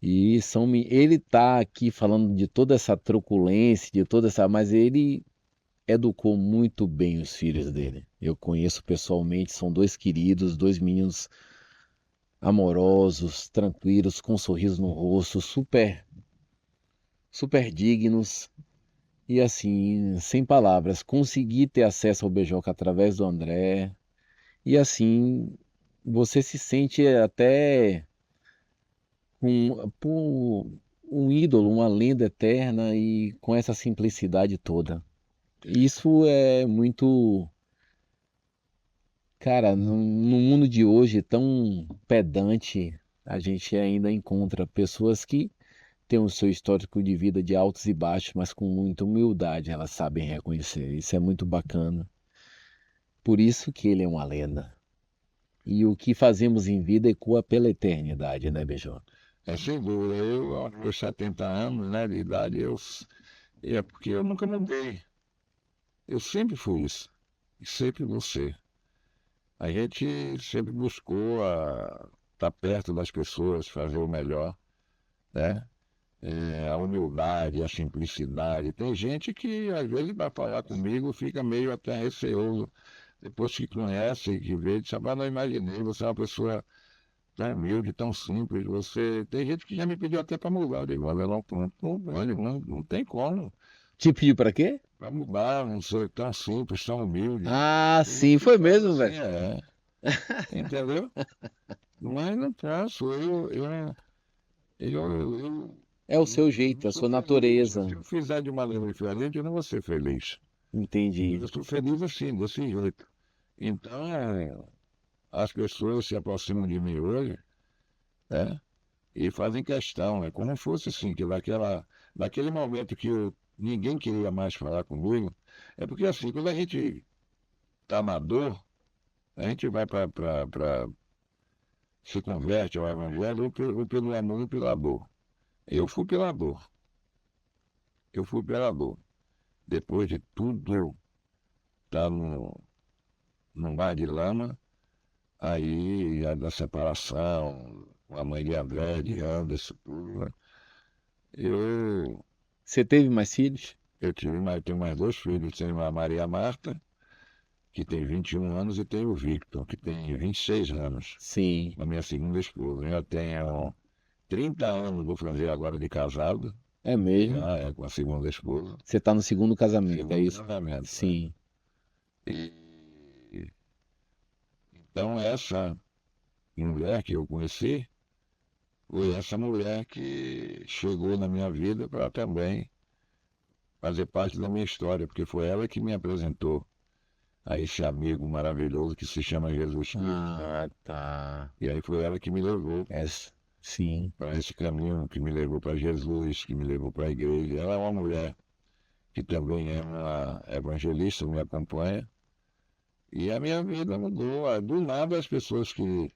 E ele tá aqui falando de toda essa truculência, de toda essa, mas ele educou muito bem os filhos dele. Eu conheço pessoalmente, são dois queridos, dois meninos amorosos, tranquilos, com um sorriso no rosto, super dignos. E assim, sem palavras, consegui ter acesso ao Beijoca através do André. E assim, você se sente até um ídolo, uma lenda eterna e com essa simplicidade toda. Isso é muito. Cara, no mundo de hoje tão pedante, a gente ainda encontra pessoas que têm o seu histórico de vida de altos e baixos, mas com muita humildade elas sabem reconhecer. Isso é muito bacana. Por isso que ele é uma lenda. E o que fazemos em vida ecoa pela eternidade, né, Beijão? É sem dúvida. Eu, aos meus 70 anos, né, de idade, é porque eu nunca mudei. Eu sempre fui isso. E sempre vou ser. A gente sempre buscou estar perto das pessoas, fazer o melhor, né? A humildade, a simplicidade. Tem gente que, às vezes, vai falar comigo, fica meio até receoso. Depois que conhece, que vê, diz, mas não imaginei, você é uma pessoa tão humilde, tão simples. Você... Tem gente que já me pediu até para mudar. Eu digo, olha, não tem como. Te pediu pra quê? Para mudar, não sou tão simples, tão humilde. Ah, Tem gente sim, que foi fala mesmo, assim, velho. entendeu? Mas não faço, É o seu eu jeito, não a sou sua feliz. Se natureza. eu fizer de maneira diferente, eu não vou ser feliz. Entendi. Eu sou feliz assim, desse jeito. Então, as pessoas se aproximam de mim hoje, né? E fazem questão, é como fosse assim, que naquele momento que ninguém queria mais falar comigo, é porque assim, quando a gente está na dor, a gente vai se converte ao evangelho ou pelo amor ou pela dor. Eu fui pela dor. Eu fui pela dor. Depois de tudo estar num mar de lama, aí a da separação, com a mãe de André, de Anderson, tudo, né? Eu, Você teve mais filhos? tenho mais dois filhos, tenho a Maria Marta, que tem 21 anos, e tenho o Victor, que tem 26 anos, Sim. a minha segunda esposa. Eu tenho 30 anos, vou fazer agora de casado, É mesmo? já com a segunda esposa, Você tá no segundo casamento, é segundo isso? casamento, né? Sim. E, então essa mulher que eu conheci foi essa mulher que chegou na minha vida para também fazer parte da minha história, porque foi ela que me apresentou a esse amigo maravilhoso que se chama Jesus Cristo, né? Ah, tá. E aí foi ela que me levou É, sim. para esse caminho, que me levou para Jesus, que me levou para a igreja. Ela é uma mulher que também é uma evangelista, me acompanha. E a minha vida mudou. Do nada, as pessoas que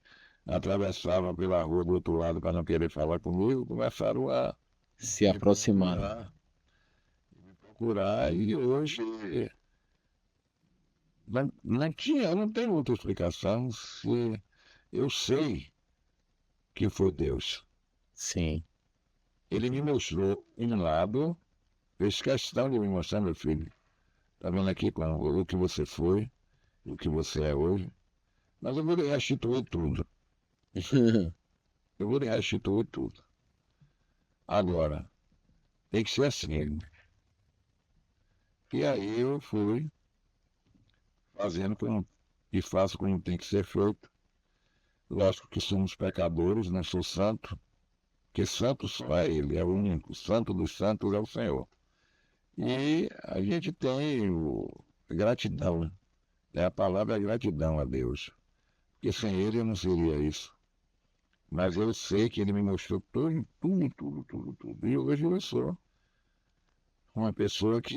atravessavam pela rua do outro lado para não querer falar comigo começaram a Se me aproximar. procurar. E hoje eu não tenho outra explicação. Se eu sei que foi Deus. Sim. Ele me mostrou um lado, fez questão de me mostrar, meu filho. Está vendo aqui o que você foi, o que você é hoje. Mas eu vou lhe restituir tudo. Eu vou lhe restituir tudo. Agora, tem que ser assim. E aí eu fui fazendo e faço como tem que ser feito. Lógico que somos pecadores, não sou santo, porque santo só é Ele, é o único. Santo dos santos é o Senhor. E a gente tem gratidão, né? A palavra é gratidão a Deus, porque sem Ele eu não seria isso. Mas eu sei que ele me mostrou tudo, tudo, tudo, tudo, tudo. E hoje eu sou uma pessoa que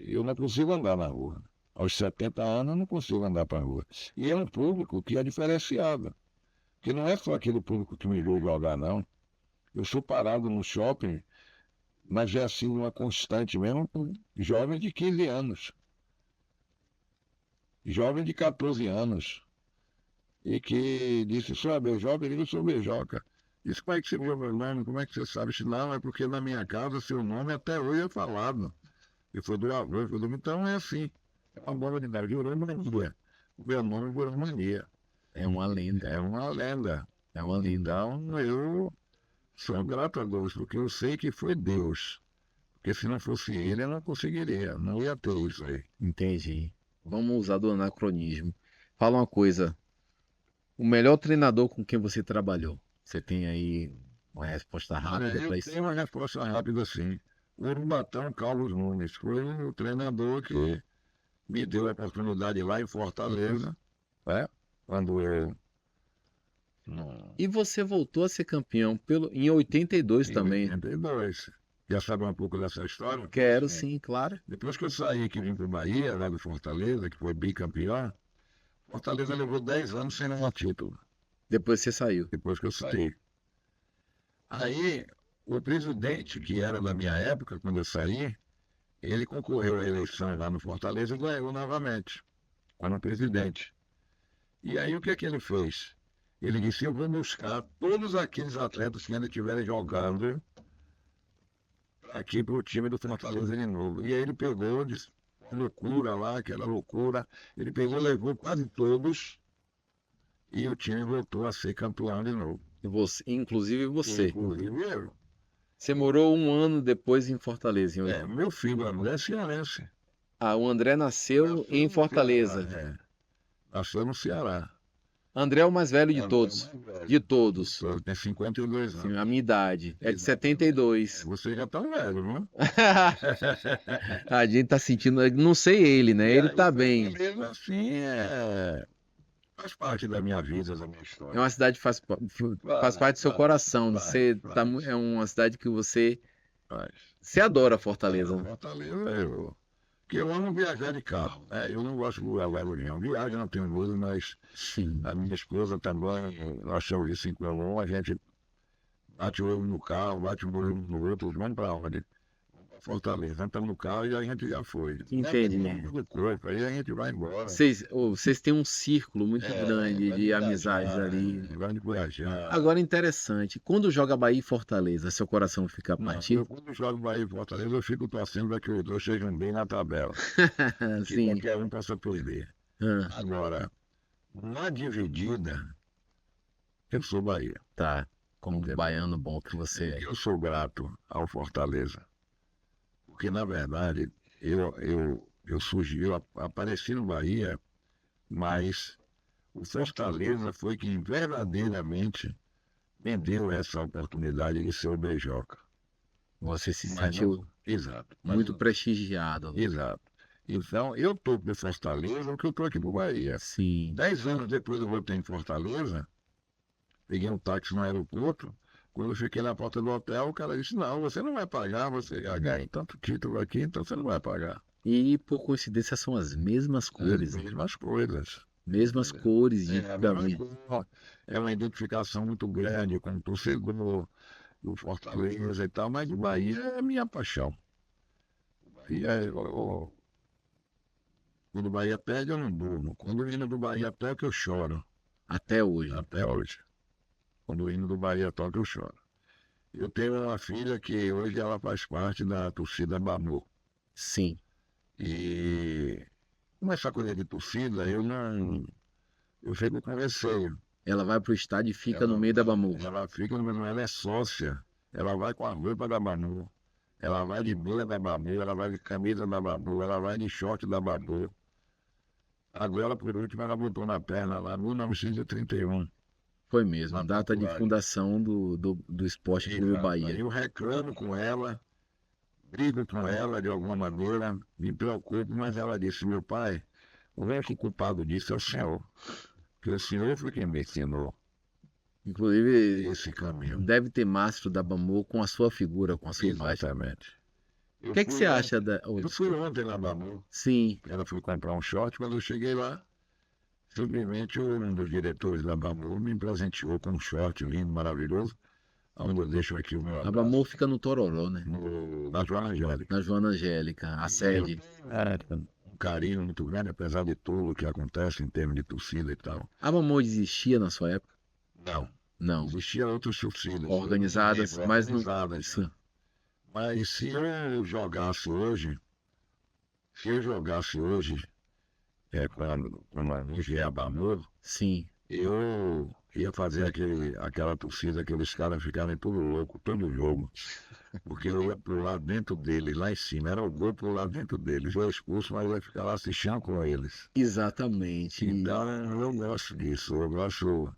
eu não consigo andar na rua. Aos 70 anos eu não consigo andar para a rua. E é um público que é diferenciado. Que não é só aquele público que me viu jogar, não. Eu sou parado no shopping, mas é assim uma constante mesmo, com jovem de 15 anos, jovem de 14 anos, e que disse, sou Abel Jovem, eu sou Beijoca. Disse, como é que você viu meu nome? Como é que você sabe? Disse, não, é porque na minha casa seu nome até hoje é falado. E foi do avô, foi do... Então é assim, é uma bola de neve, virou mania. O meu nome virou mania. É uma lenda. É uma lenda. É uma lenda. Então eu sou grato a Deus, porque eu sei que foi Deus. Porque se não fosse ele, eu não conseguiria, não ia ter isso aí. Entendi. Vamos usar do anacronismo. Fala uma coisa. O melhor treinador com quem você trabalhou? Você tem aí uma resposta rápida Eu para isso? tenho uma resposta rápida assim. O Urubatão Carlos Nunes foi o treinador que me deu a oportunidade lá em Fortaleza, né? Quando eu. E você voltou a ser campeão em 82 Em também. 82. Já sabe um pouco dessa história? Quero sim, claro. Depois que eu saí que vim para o Bahia, lá do Fortaleza, que foi bicampeão, Fortaleza levou 10 anos sem ganhar título, Depois você saiu. depois que eu saí. Aí, o presidente, que era da minha época, quando eu saí, ele concorreu à eleição lá no Fortaleza e ganhou novamente, como presidente. E aí, o que é que ele fez? Ele disse, eu vou buscar todos aqueles atletas que ainda estiverem jogando aqui para o time do Fortaleza de novo. E aí ele pegou, disse, loucura lá, aquela loucura. Ele pegou, levou quase todos e o time voltou a ser campeão de novo. Inclusive você. Inclusive eu. Você morou um ano depois em Fortaleza. Meu filho, a mulher é cearense. Ah, o André nasceu em no Fortaleza. Ceará, Nasceu no Ceará. André é o mais velho de André todos. é o mais velho. De todos. Tem 52 Sim, anos. a minha idade. É de 72. Você já tá velho, não? A gente tá sentindo. Não sei ele, né? Ele tá bem. Mesmo assim, faz parte da minha vida, da minha É história. uma cidade que faz parte do seu coração. É uma cidade que você. Faz. Você adora Fortaleza, né? Fortaleza, que eu amo viajar de carro, né? Eu não gosto de lugar velho, não. Viagem não tenho dúvida, mas Sim. a minha esposa também, nós estamos isso em Colombo, a gente bate o olho no carro, bate o olho no outro, vamos para onde? Fortaleza, entramos no carro e a gente já foi. Entendi. Aí a gente vai embora. Vocês têm um círculo muito grande de amizades ali. Vai de viajar. Agora, interessante, quando joga Bahia e Fortaleza, seu coração fica Não, partido? quando jogo Bahia e Fortaleza, eu fico torcendo para que os dois sejam bem na tabela. Que Sim. qualquer um possa perder. Ah, Agora, na dividida, eu sou Bahia. tá. Como baiano bom que você é. Eu sou grato ao Fortaleza. Porque, na verdade, eu surgi, eu apareci no Bahia, mas o Fortaleza foi quem verdadeiramente me deu essa oportunidade de ser o Beijoca. Você se Mas sentiu exato. muito prestigiado. Exato. Então, eu estou para Fortaleza porque eu estou aqui para o Bahia. Sim. 10 anos depois eu voltei em Fortaleza, peguei um táxi no aeroporto. Quando eu fiquei na porta do hotel, o cara disse, não, você não vai pagar, você já ganha tanto título aqui, então você não vai pagar. E por coincidência são as mesmas cores. As mesmas coisas. Mesmas cores de É uma identificação muito grande com o torcedor, do Fortaleza e tal, mas o Bahia é a minha paixão. Quando o Bahia perde, eu não durmo. Quando o hino do Bahia toca, eu choro. Até hoje. Até hoje. Quando o hino do Bahia toca, eu choro. Eu tenho uma filha que hoje ela faz parte da torcida Bamu. Sim. E com essa coisa de torcida, eu fico com receio. Ela vai pro estádio e fica no meio da Bamu. Ela fica, ela é sócia. Ela vai com a roupa da Bamu. Ela vai de meia da Bamu, ela vai de camisa da Bamu, ela vai de short da Bamu. Agora, por último, ela botou na perna lá, 1931. Foi mesmo, a data de fundação do Esporte Clube Bahia. Eu reclamo com ela, brigo com ela de alguma maneira, me preocupo, mas ela disse, meu pai, o único culpado disso é o senhor. Porque o senhor foi quem me ensinou. Inclusive, esse caminho. deve ter mastro da Bamor com a sua figura, com a sua imagem. Exatamente. O que é que você acha da... Eu fui ontem na Bamor. Sim. Ela foi comprar um short, quando eu cheguei lá, simplesmente um dos diretores da Bamor me presenteou com um short lindo, maravilhoso, onde eu deixo aqui o meu A abraço. Bamor fica no Tororó, né? Na Joana Angélica. Na Joana Angélica, a sede. Um carinho muito grande, apesar de tudo o que acontece em termos de torcida e tal. A Bamor existia na sua época? Não. Não. Existiam outras torcidas. Organizadas, mas não... Organizadas. Sim. Mas se eu jogasse hoje, quando a vier Bamor, Sim. eu ia fazer aquela torcida, aqueles caras ficarem tudo louco, todo jogo. Porque eu ia pular dentro deles, lá em cima. Era o gol pular dentro deles. Eu ia expulso, mas eu ia ficar lá assistindo com eles. Exatamente. Então eu gosto disso. Eu gosto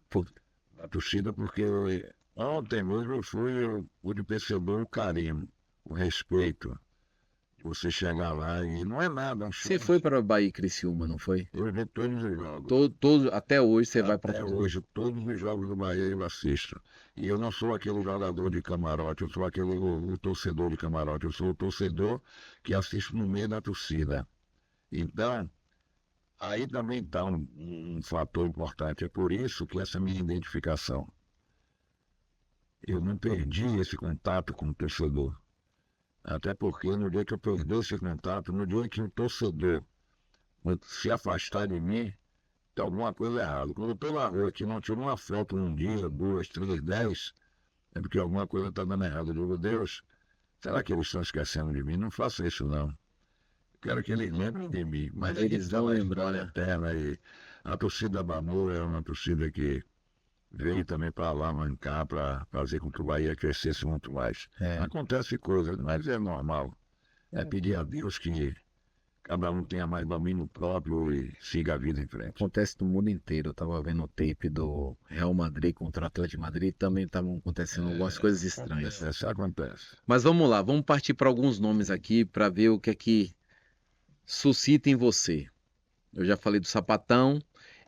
da torcida porque ontem mesmo eu pude perceber o carinho, o respeito. Você chegar lá e não é nada. Você foi para Bahia e Criciúma, não foi? Eu vi todos os jogos. Até hoje você vai para... Até hoje, todos os jogos do Bahia eu assisto. E eu não sou aquele jogador de camarote, eu sou o torcedor de camarote. Eu sou o torcedor que assiste no meio da torcida. Então, aí também está um fator importante. É por isso que essa minha identificação. Eu não perdi esse contato com o torcedor. Até porque no dia que eu perdi esse contato, no dia que o torcedor se afastar de mim, tem alguma coisa errada. Quando eu estou na rua que não tiro uma foto num dia, 2, 3, 10, é porque alguma coisa está dando errado. Eu digo, Deus, será que eles estão esquecendo de mim? Não faça isso, não. Quero que eles lembrem de mim. Mas eles vão lembrar, né? Eterna. E a torcida da Bamor é uma torcida que veio também para alavancar, para fazer com que o Bahia crescesse muito mais. Acontece coisas, mas é normal. É pedir a Deus que cada um tenha mais domínio próprio e siga a vida em frente. Acontece no mundo inteiro. Eu estava vendo o tape do Real Madrid contra o Atlético de Madrid, também estavam acontecendo algumas coisas estranhas. Isso acontece. Mas vamos lá, vamos partir para alguns nomes aqui para ver o que é que suscita em você. Eu já falei do Sapatão.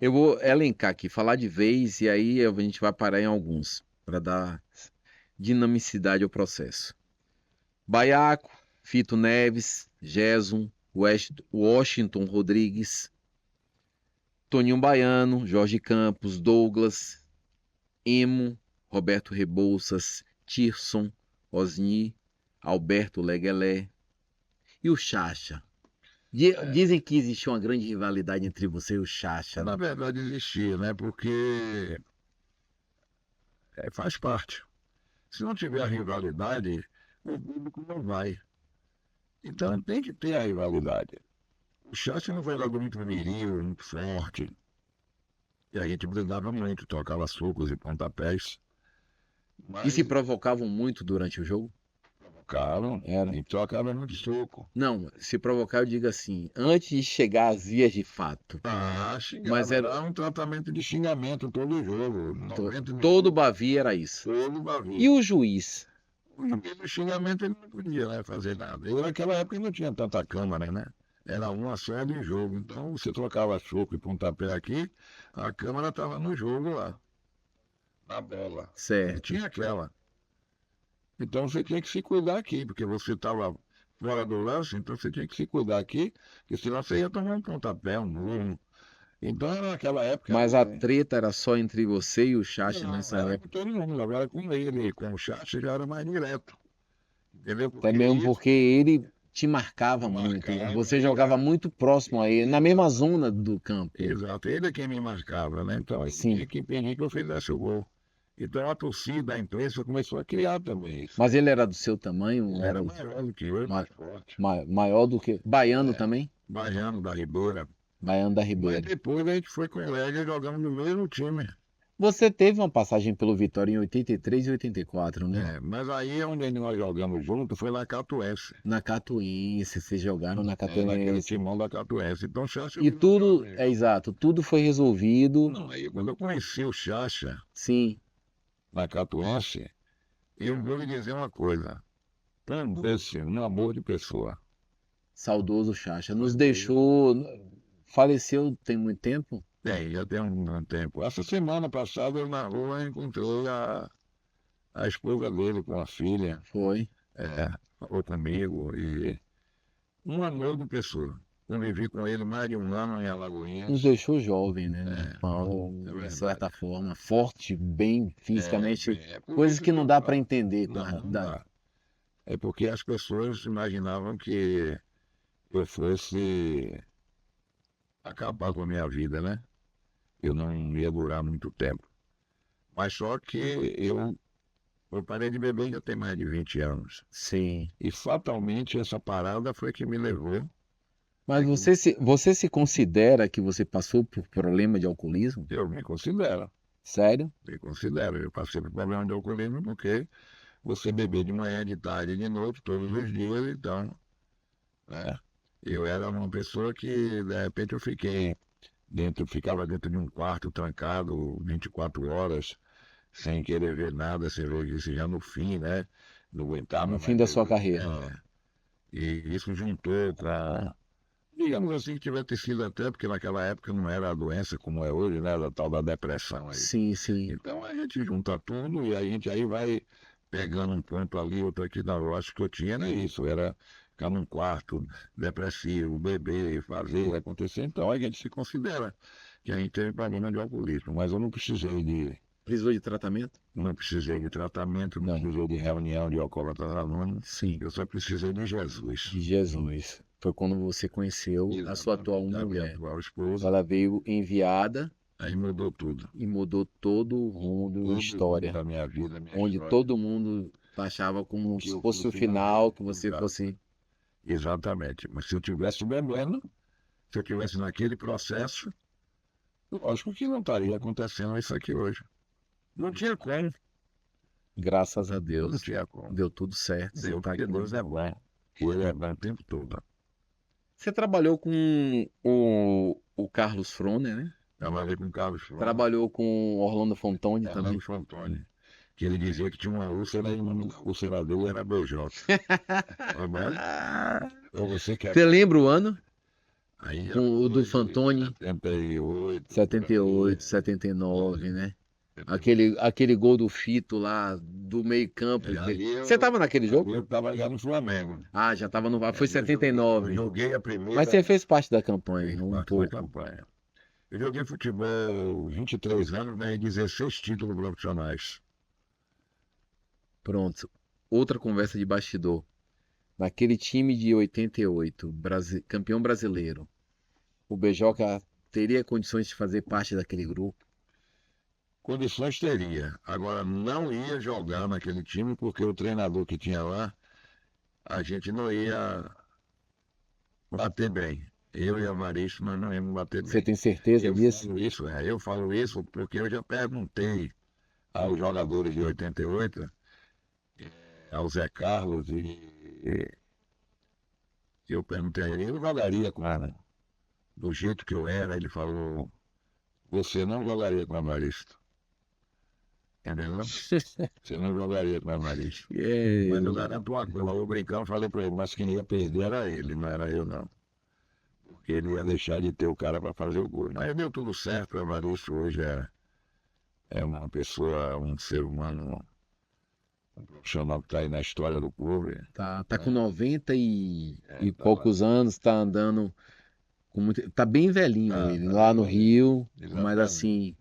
Eu vou elencar aqui, falar de vez, e aí a gente vai parar em alguns, para dar dinamicidade ao processo. Baiaco, Fito Neves, Gerson, Washington Rodrigues, Toninho Baiano, Jorge Campos, Douglas, Emo, Roberto Rebouças, Tirson, Osni, Alberto Leguelé e o Chacha. Dizem que existe uma grande rivalidade entre você e o Chacha. Na verdade existia, né? Porque faz parte. Se não tiver a rivalidade, o público não vai. Então tem que ter a rivalidade. O Chacha não foi logo muito viril, muito forte. E a gente brigava muito, tocava socos e pontapés. E se provocavam muito durante o jogo? Provocavam, e trocava muito soco. Não, se provocar eu digo assim, antes de chegar às vias de fato. Xingava, mas era um tratamento de xingamento todo jogo. Todo Bavi era isso. Todo Bavi. E o juiz? O juiz do xingamento ele não podia, né, fazer nada. E naquela época não tinha tanta câmara, né? Era uma só de jogo. Então você trocava soco e pontapé aqui, a câmera estava no jogo lá. Na bola. Certo. E tinha aquela. Então você tinha que se cuidar aqui, porque você estava fora do lance, então você tinha que se cuidar aqui, porque senão você ia tomar um pontapé, um murro. Então era naquela época. Mas a treta era só entre você e o Chacha nessa época? Com todo mundo, agora com ele, com o Chacha já era mais direto. Entendeu? Até mesmo porque ele te marcava muito. Você jogava muito próximo a ele, na mesma zona do campo. Exato, ele é quem me marcava, né? Então ele tinha que impedir que eu fizesse o gol. Então a torcida, a imprensa começou a criar também isso. Mas ele era do seu tamanho? Era maior do que eu, mais forte. Maior do que... Baiano também? Baiano da Ribeira. Baiano da Ribeira. Mas depois a gente foi com ele e jogamos no mesmo time. Você teve uma passagem pelo Vitória em 83 e 84, né? Mas aí onde nós jogamos junto foi na Catuense. Na Catuense, vocês jogaram na Naquele Catuense. timão da Catuense. Então, Chacha... E tudo, exato, tudo foi resolvido. Não, aí quando eu conheci o Chacha... Sim. Na Catuense, eu vou lhe dizer uma coisa. Esse um amor de pessoa. Saudoso Chacha. Nos deixou... Faleceu tem muito tempo? Já tem um tempo. Essa semana passada eu na rua encontrei a esposa dele com a filha, Foi. falou comigo, e um amor de pessoa. Convivi com ele mais de um ano em Nos Alagoinhas. deixou jovem, né? É, Paulo, é de verdade. certa forma, forte, bem fisicamente, Por coisas isso que que não eu dá para falo. entender com a Não, não realidade. dá. É porque as pessoas imaginavam que eu fosse acabar com a minha vida, né? Eu não ia durar muito tempo. Mas só que eu parei de beber já tem mais de 20 anos. Sim. E fatalmente essa parada foi que me levou. Mas você se considera que você passou por problema de alcoolismo? Eu me considero, Sério? me considero. Eu passei por problema de alcoolismo porque você beber de manhã, de tarde e de noite, todos os dias, então, né? Eu era uma pessoa que, de repente, ficava dentro de um quarto trancado 24 horas, sem querer ver nada, sem ver isso já no fim, né? Não aguentava No fim mais da ver. sua carreira. E isso juntou para, digamos assim, que tivesse sido até, porque naquela época não era a doença como é hoje, né? Era a tal da depressão aí. Sim, sim. Então a gente junta tudo e a gente aí vai pegando um ponto ali, outro aqui. Não, eu acho que eu tinha era isso, era ficar num quarto depressivo, beber, fazer, acontecer. Então a gente se considera que a gente teve problema de alcoolismo, mas eu Precisou de tratamento? não precisei de tratamento, não Não. precisei de reunião de alcoólatras anônimos, Sim. eu só precisei de Jesus. De Jesus. Foi quando você conheceu a sua atual Da minha mulher. atual esposa, Ela veio enviada aí mudou tudo. e mudou todo o rumo da Tudo história, da minha vida, minha onde história. todo mundo achava como Que se eu fosse o fosse final, que no você lugar. fosse. Exatamente. Mas se eu tivesse bebendo, se eu tivesse naquele processo, lógico que não estaria acontecendo isso aqui hoje. Não tinha como, Graças a não Deus, tinha como. deu tudo certo. Você Deu, tá porque aqui. Deus é bom. Ele é bom o tempo todo. Você trabalhou com o Carlos Froner, né? Trabalhei com o Carlos Flores, Trabalhou com Orlando Fontoni também. Fernando Fantoni, que ele dizia que tinha uma úlcera e o nome da úlcera dele era Beijota. Tá bom? Então você quer. Você lembra o ano? Aí já Com o do foi Fantoni, 78, por 78, aí. 79, né? Aquele gol do Fito lá, do meio campo. Ali Você tava naquele jogo? eu estava já no Flamengo. Ah, já tava no. Foi Eu 79. joguei a Mas primeira. você fez parte da campanha, um Parte da pouco. campanha. Eu joguei futebol 23 anos, ganhei 16 títulos profissionais. Pronto. Outra conversa de bastidor. Naquele time de 88, campeão brasileiro, o Bejoca teria condições de fazer parte daquele grupo? Condições teria. Agora, não ia jogar naquele time porque o treinador que tinha lá, a gente não ia bater bem. Eu e a Marista, nós não íamos bater Você bem. tem certeza Eu disso? falo isso, eu falo isso porque eu já perguntei aos jogadores de 88, ao Zé Carlos, e eu perguntei a ele, eu jogaria com ela. Do jeito que eu era, ele falou, você não jogaria com a Marista. Entendeu? Você não jogaria com a Marista. Mas eu garanto uma coisa, eu brincando, falei pra ele, mas quem ia perder era ele, não era eu não. Porque ele ia deixar de ter o cara para fazer o gol. Mas deu tudo certo, o Evaristo hoje é uma pessoa, um ser humano, um profissional que está aí na história do clube. Tá com 90 e Tá poucos anos, tá andando com muito. Tá bem velhinho ele, tá lá bem no velhinho. Rio, Exatamente. mas assim,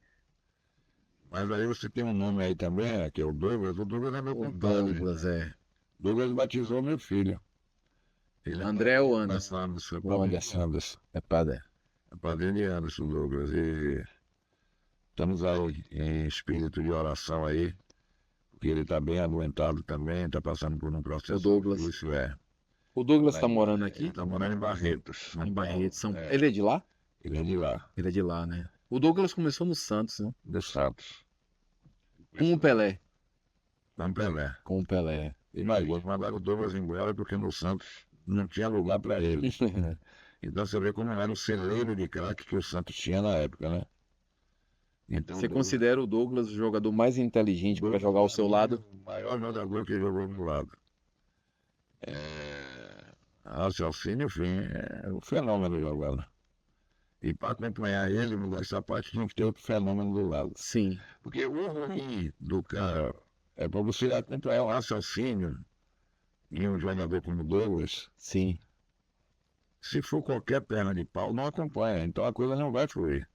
Mas aí você tem um nome aí também, que é o Douglas é meu o compadre. Douglas é. Douglas batizou meu filho. Ele André ou é Anderson? Anderson, é O padrinho de Anderson. Anderson. É padre. É padrinho de Anderson, Douglas. E estamos aí em espírito de oração aí, porque ele está bem adoentado também, está passando por um processo O Douglas. difícil, O Douglas tá Ele morando aqui? está morando em Barretos. Em Barretos, São. É, Ele é de lá? ele é de lá, Ele é de lá, né? O Douglas começou no Santos, né? de Santos. Com o Pelé. Tam Pelé. Com o Pelé. Imagina, mandaram o Douglas embora porque no Santos não tinha lugar para ele. Então você vê como era o celeiro de craque que o Santos tinha na época, né? Então, Você o considera o Douglas o jogador mais inteligente para Douglas, jogar ao seu lado? o maior jogador que jogou do lado. Raciocínio, enfim, é um fenômeno jogando. E para acompanhar ele, nessa parte tinha que ter outro fenômeno do lado. Sim, Porque o ruim do cara é para você acompanhar o raciocínio de um jogador como o Douglas. sim. Se for qualquer perna de pau, não acompanha. Então a coisa não vai fluir.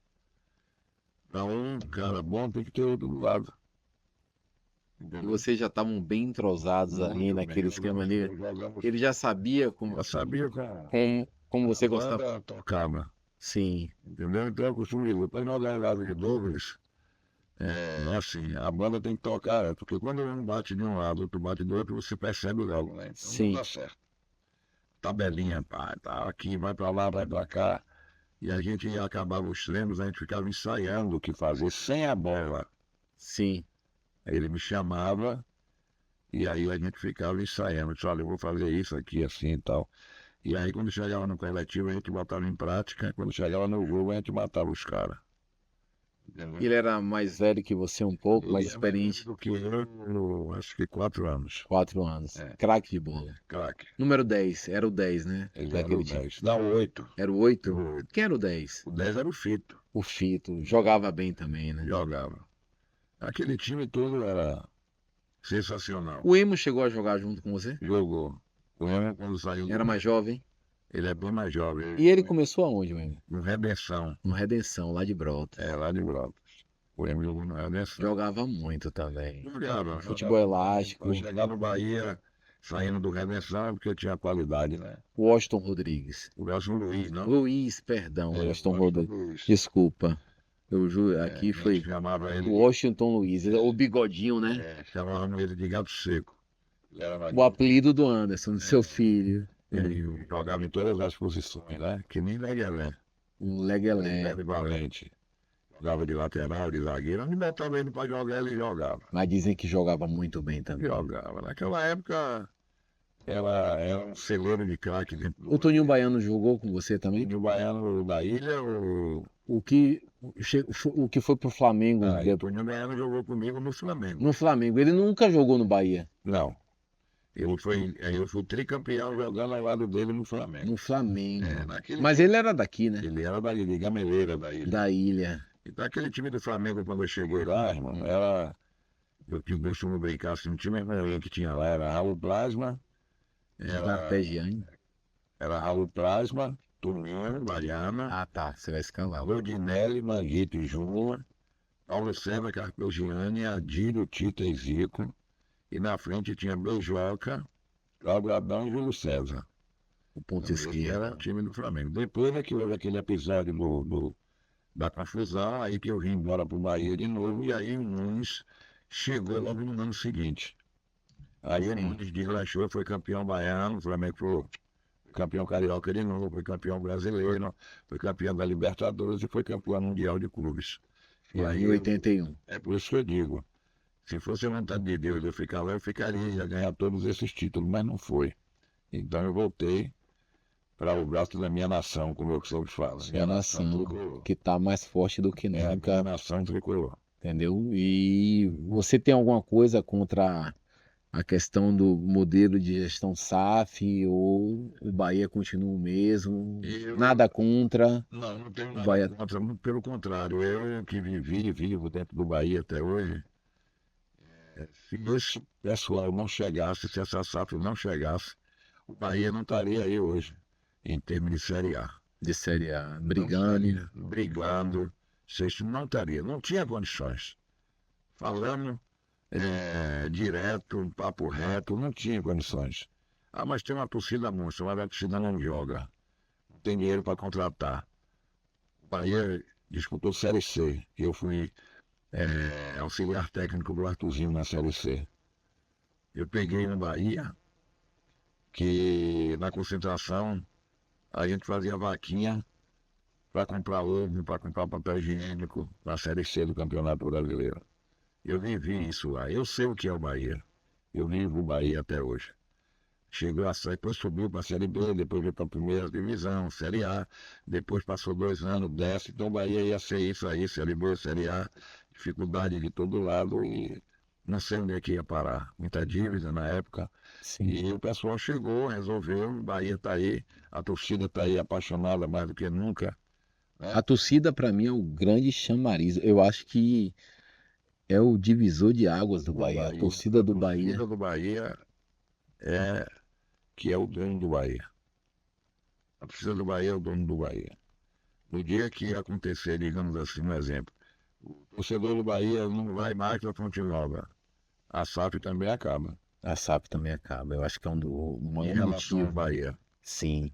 Então, um cara bom tem que ter outro do lado. E Entendeu? vocês já estavam bem entrosados ali Muito naquele bem. esquema Nós ali. jogamos. Ele já sabia como, Já sabia que a como você gostava. banda tocava. Sim, Entendeu? Então eu costumo dizer, depois nós ganhamos de Douglas, assim, a banda tem que tocar, porque quando um bate de um lado, outro bate do outro, você percebe logo, né? Então não sim, dá certo. Tabelinha, pá, tá aqui, vai pra lá, vai pra cá. E a gente acabava os treinos, a gente ficava ensaiando o que fazer sem a bola. sim. Aí ele me chamava e aí a gente ficava ensaiando. Eu disse, olha, eu vou fazer isso aqui, assim e tal. E aí quando chegava no coletivo a gente botava em prática, quando chegava no gol a gente matava os caras. Entendeu? Ele era mais velho que você um pouco, mais Ele é mais velho experiente. do que eu, acho que 4 anos. 4 anos. É. Craque de bola. Craque. Número 10, era o 10, né? Ele era Daquele o time. 10. Dá o 8. Era o 8? O 8. Quem era o 10? O 10 era o Fito. O Fito. Jogava bem também, né? Jogava. Aquele time todo era sensacional. O Emo chegou a jogar junto com você? Jogou. O Emo, quando saiu, Era mais jovem? ele é bem mais jovem. E ele começou aonde, o Emo? No Redenção. No Redenção, lá de Brotas. Lá de Brotas. O Emo jogou no Redenção. Jogava muito também. Jogava. Futebol elástico. Quando chegar no Bahia, saindo do Redenção, é porque eu tinha qualidade, né? Washington Rodrigues. O Nelson Luiz, não? Luiz, perdão, Washington Rodrigues. Luiz. Desculpa. Eu juro, aqui A foi gente chamava ele, Washington Luiz. O bigodinho, né? chamava ele de Gato Seco. Ele era O apelido do Anderson, do seu filho. Ele jogava em todas as posições, né? Que nem Leguelé. O Leguelé. Ele valente. Jogava de lateral, de zagueiro. Onde botava ele pra jogar, ele jogava. Mas dizem que jogava muito bem também. Jogava. Naquela época, era um celeiro de craque dentro do O Toninho Baiano jogou com você também? time baiano da ilha. O que foi pro Flamengo O Toninho Baiano jogou comigo no Flamengo. no Flamengo. Ele nunca jogou no Bahia. Não. Eu fui tricampeão jogando ao lado dele no Flamengo. No Flamengo. Naquele Mas ele era daqui, né? Ele era de Gameleira da ilha. Da ilha. Então aquele time do Flamengo, quando eu cheguei lá, irmão, era. Eu costumo brincar assim, o time que tinha lá era Raul Plasma, era Raul Plasma, Toninho, Mariana, Ah, tá. Você vai escalar. Rodinelli, Manguito e Júnior, Paulo César, Carpegiani, Adílio, Tito e Zico. E na frente tinha Beijoca, Cláudio Adão e Júlio César. O ponto Então, esse era esquerdo. o time do Flamengo. Depois é que houve aquele episódio da confusão, aí que eu vim embora para o Bahia de novo, e aí o Nunes chegou logo no ano seguinte. Aí o Nunes deslanchou, foi campeão baiano, o Flamengo foi campeão carioca de novo, foi campeão brasileiro, foi campeão da Libertadores e foi campeão mundial de clubes. Foi em 81. É por isso que eu digo, se fosse a vontade de Deus eu ficar lá, eu ficaria, ia ganhar todos esses títulos, mas não foi. Então eu voltei para o braço da minha nação, como eu sempre falo. Minha nação, tricolor. que tá mais forte do que Minha nunca, nação tricolor. entendeu? E você tem alguma coisa contra a questão do modelo de gestão SAF ou o Bahia continua o mesmo? Nada contra. Não tenho nada Bahia- contra, muito pelo contrário. Eu que vivo dentro do Bahia até hoje, se esse pessoal não chegasse, se essa SAF não chegasse, o Bahia não estaria aí hoje, em termos de Série A. De Série A, Não brigando. estaria brigando, isso não estaria, não tinha condições. Falando direto, papo reto, não tinha condições. Ah, mas tem uma torcida monstra, mas a torcida não joga. Não tem dinheiro para contratar. O Bahia disputou Série C, e eu fui auxiliar técnico do Artuzinho na Série C. Eu peguei no Bahia, que na concentração a gente fazia vaquinha para comprar ovo, para comprar papel higiênico na Série C do Campeonato Brasileiro. Eu vivi isso lá. Eu sei o que é o Bahia. Eu vivo o Bahia até hoje. Chegou a sair, depois subiu para a Série B, depois veio para a primeira divisão, Série A, depois passou 2 anos, desce, então o Bahia ia ser isso aí, Série B, Série A, dificuldade de todo lado e não sei onde é que ia parar. Muita dívida na época. Sim. E o pessoal chegou, resolveu, o Bahia está aí, a torcida está aí apaixonada mais do que nunca né? A torcida, para mim, é o grande chamariz. Eu acho que é o divisor de águas do Bahia. A torcida do A Bahia. torcida do Bahia é que é o dono do Bahia. A torcida do Bahia é o dono do Bahia. No dia que acontecer, digamos assim, um exemplo, o torcedor do Bahia não vai mais para Fonte Nova. A SAF também acaba A SAF também acaba. Eu acho que é o em maior relação ao motivo. Bahia. Sim.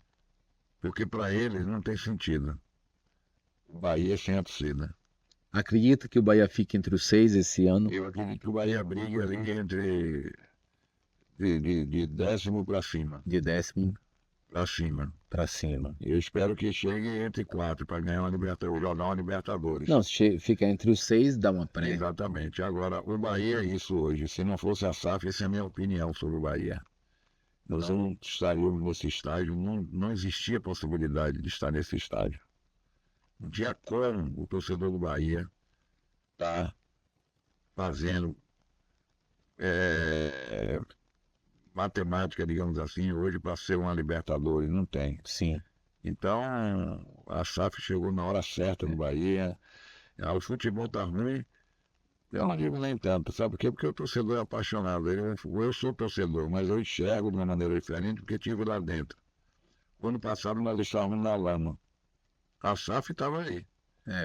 Porque para eles não tem sentido. O Bahia sem a torcida. Acredita que o Bahia fique entre os 6 esse ano? Eu acredito que o Bahia briga ali entre de décimo para cima. De 10º Para cima. para cima. Eu espero que chegue entre quatro para ganhar uma Libertadores, jogar uma Libertadores. Não, se ficar entre os 6, dá uma pré. Exatamente. Agora, o Bahia é isso hoje. Se não fosse a SAF, essa é a minha opinião sobre o Bahia. Nós não estaríamos nesse estádio, não existia possibilidade de estar nesse estádio. Não tinha como o torcedor do Bahia estar fazendo matemática, digamos assim, hoje para ser uma Libertadores. Não tem. Sim. Então, a SAF chegou na hora certa no Bahia. O futebol tá ruim. Eu não digo nem tanto, sabe por quê? Porque o torcedor é apaixonado. Eu sou torcedor, mas eu enxergo de uma maneira diferente porque estive lá dentro. Quando passado, nós estávamos na lama. A SAF estava aí.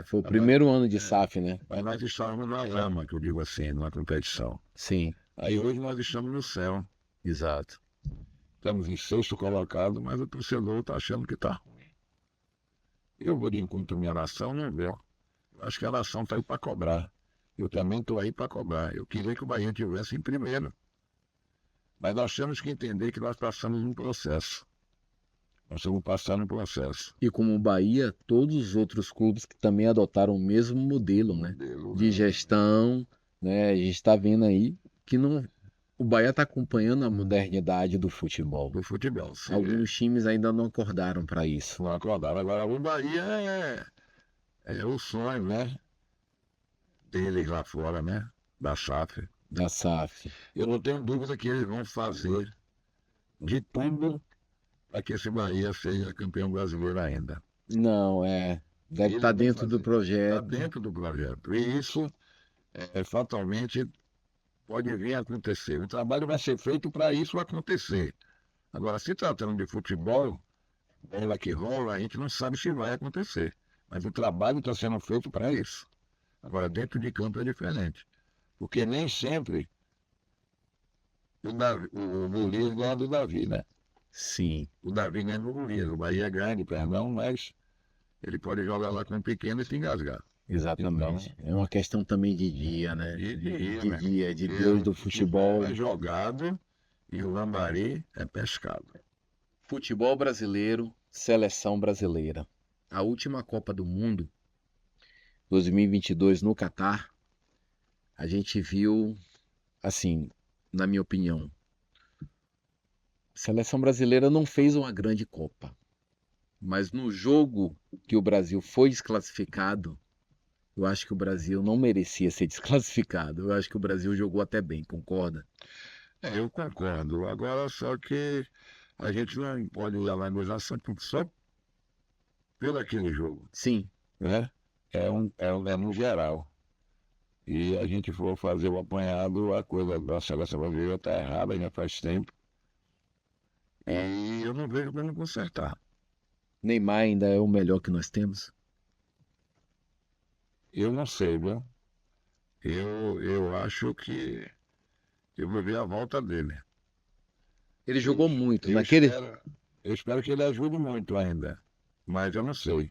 Foi o primeiro ano de SAF, né? Mas nós estávamos na lama, que eu digo assim, numa competição. Sim, Aí hoje nós estamos no céu. exato. Estamos em sexto colocado, mas o torcedor está achando que está ruim. Eu vou de encontro à minha nação, não vê. Eu acho que a nação está aí para cobrar. Eu também estou aí para cobrar. Eu queria que o Bahia estivesse em primeiro. Mas nós temos que entender que nós passamos um processo. Nós estamos passando um processo. E como o Bahia, todos os outros clubes que também adotaram o mesmo modelo, né? De gestão, né? A gente está vendo aí que não, o Bahia está acompanhando a modernidade do futebol. Do futebol. Sim. Alguns times ainda não acordaram para isso. Não acordaram. Agora, o Bahia é o sonho, né? Deles lá fora, né? Da SAF. Da SAF. Eu não tenho dúvida que eles vão fazer de tudo para que esse Bahia seja campeão brasileiro ainda. Não, deve estar dentro do Está projeto. dentro do projeto. E isso, fatalmente, pode vir a acontecer. O trabalho vai ser feito para isso acontecer. Agora, se tratando de futebol, bola que rola, a gente não sabe se vai acontecer. Mas o trabalho está sendo feito para isso. Agora, dentro de campo é diferente. Porque nem sempre o Golias ganha do Davi, né? Sim, O Davi ganha do Golias. O Bahia é grande, perdão, mas ele pode jogar lá com um pequeno e se engasgar. exatamente. É uma questão também de dia, né? De dia, De né? dia, de Deus do futebol. É jogado e o lambari é pescado. Futebol brasileiro, seleção brasileira. A última Copa do Mundo, 2022 no Catar, a gente viu, assim, na minha opinião, a seleção brasileira não fez uma grande Copa, mas no jogo que o Brasil foi desclassificado, eu acho que o Brasil não merecia ser desclassificado. Eu acho que o Brasil jogou até bem, concorda? Eu concordo. Agora, só que a gente não pode levar em consideração só pelo aquele jogo, Sim, né? É no geral. E a gente for fazer o apanhado, a coisa da seleção brasileira está errada, já faz tempo. E eu não vejo como consertar. Neymar ainda é o melhor que nós temos. Eu não sei, viu? Eu acho que eu vou ver a volta dele. Ele jogou muito. Eu espero que ele ajude muito ainda. Mas eu não sei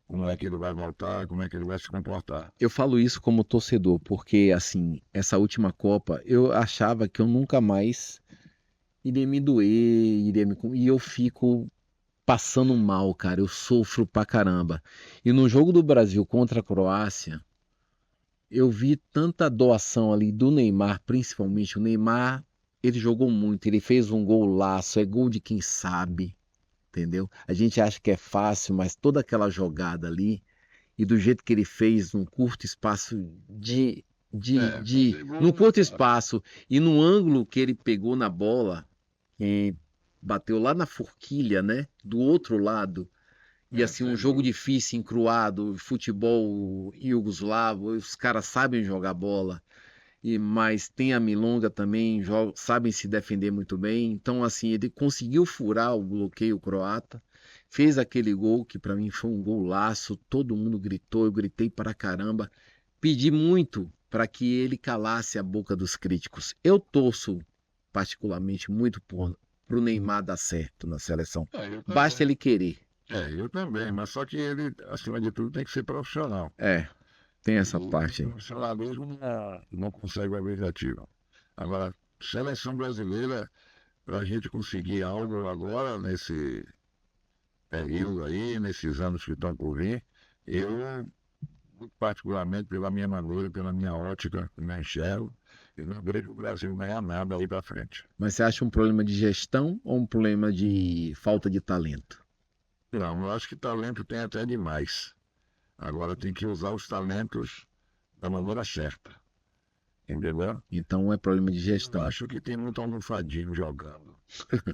como é que ele vai voltar, como é que ele vai se comportar. Eu falo isso como torcedor, porque assim, essa última Copa, eu achava que eu nunca mais iria me doer, e eu fico passando mal, cara. Eu sofro pra caramba. E no jogo do Brasil contra a Croácia, eu vi tanta doação ali do Neymar, principalmente o Neymar, ele jogou muito, ele fez um golaço, é gol de quem sabe, entendeu? A gente acha que é fácil, mas toda aquela jogada ali e do jeito que ele fez num curto espaço num curto espaço e no ângulo que ele pegou na bola, e bateu lá na forquilha, né? Do outro lado. E assim, um sem jogo dúvida. difícil, encruado, futebol iugoslavo, os caras sabem jogar bola, mas tem a milonga também, sabem se defender muito bem. Então, assim, ele conseguiu furar o bloqueio croata, fez aquele gol que para mim foi um golaço, todo mundo gritou, eu gritei para caramba, pedi muito para que ele calasse a boca dos críticos. Eu torço particularmente muito pro Neymar dar certo na seleção. Eu Basta também. ele querer. Eu também, mas só que ele, acima de tudo, tem que ser profissional. É, tem essa O parte aí. profissionalismo não consegue o objetivo. Agora, seleção brasileira, para a gente conseguir algo agora, nesse período aí, nesses anos que estão por vir, eu, muito particularmente pela minha maneira, pela minha ótica, que me enxergo, eu não vejo o Brasil ganhar nada aí para frente. Mas você acha um problema de gestão ou um problema de falta de talento? Não, eu acho que talento tem até demais. Agora tem que usar os talentos da maneira certa. Entendeu? Então é problema de Eu gestão. acho que tem muito almofadinho jogando.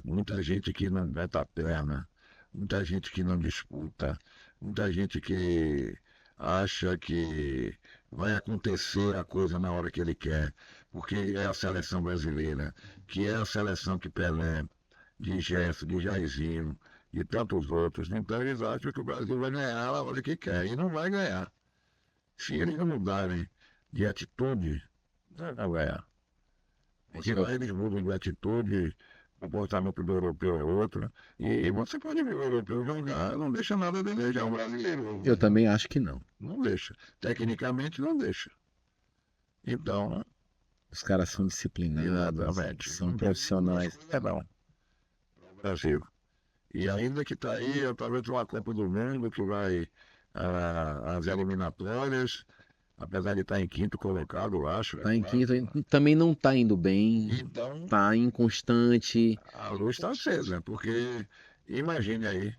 Muita gente que não mete a perna, muita gente que não disputa, muita gente que acha que vai acontecer a coisa na hora que ele quer, porque é a seleção brasileira, que é a seleção que Pelé, de Gerson, de Jairzinho e tantos outros. Então eles acham que o Brasil vai ganhar a hora que quer, e não vai ganhar. Se eles não mudarem de atitude, não vai ganhar. Porque lá eles mudam de atitude, o comportamento do europeu é outro. E você pode ver o europeu jogar, não deixa nada de desejar. O brasileiro Eu também acho que não. não deixa. Tecnicamente não deixa. Então, Os caras são disciplinados, exatamente. são Não tem duas profissionais. coisas não. Brasil. E ainda que está aí, talvez uma Copa do Mundo que vai as eliminatórias, apesar de estar em quinto colocado, eu acho. É Tá em claro. quinto, também não tá indo bem, Então, tá inconstante. a luz está acesa, porque imagine aí,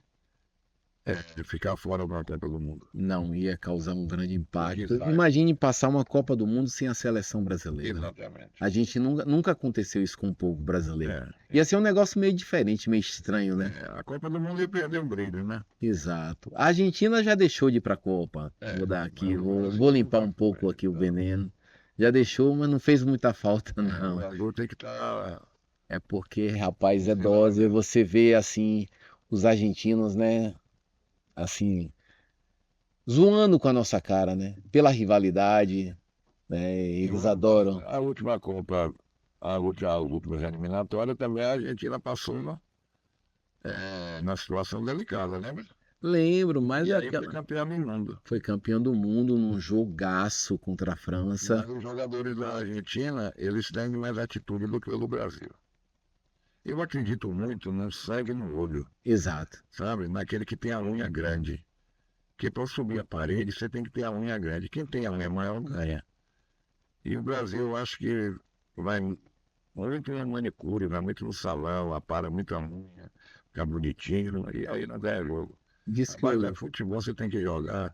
de ficar fora da Copa do Mundo. Não ia causar um grande O impacto. desastre. Imagine passar uma Copa do Mundo sem a seleção brasileira. Exatamente. A gente nunca aconteceu isso com o povo brasileiro. É, Ia ser um negócio meio diferente, meio estranho, né? a Copa do Mundo ia perder o brilho, né? Exato. A Argentina já deixou de ir para a Copa. Vou dar aqui, Mas o vou, Brasil vou não limpar tá um com pouco ele, aqui o então. veneno. Já deixou, mas não fez muita falta, O não. Brasil tem que estar. É porque, rapaz, é Sei lá, dose. né? Você vê, assim, os argentinos, né? Assim, zoando com a nossa cara, né? Pela rivalidade, né? Eles adoram. A última Copa, a última eliminatória também a Argentina passou na situação delicada, lembra? Lembro, mas E é aí foi aquela... campeão do mundo. foi campeão do mundo num jogaço contra a Mas França. os jogadores da Argentina, eles têm mais atitude do que o do Brasil. Eu acredito muito no sangue no olho, Exato. sabe? Naquele que tem a unha grande. Porque para subir a parede, você tem que ter a unha grande. Quem tem a unha maior ganha. E o Brasil, eu acho que vai muito na manicure, vai muito no salão, apara muito a unha, fica bonitinho, e aí não dá jogo. Diz que Mas é futebol, você tem que jogar.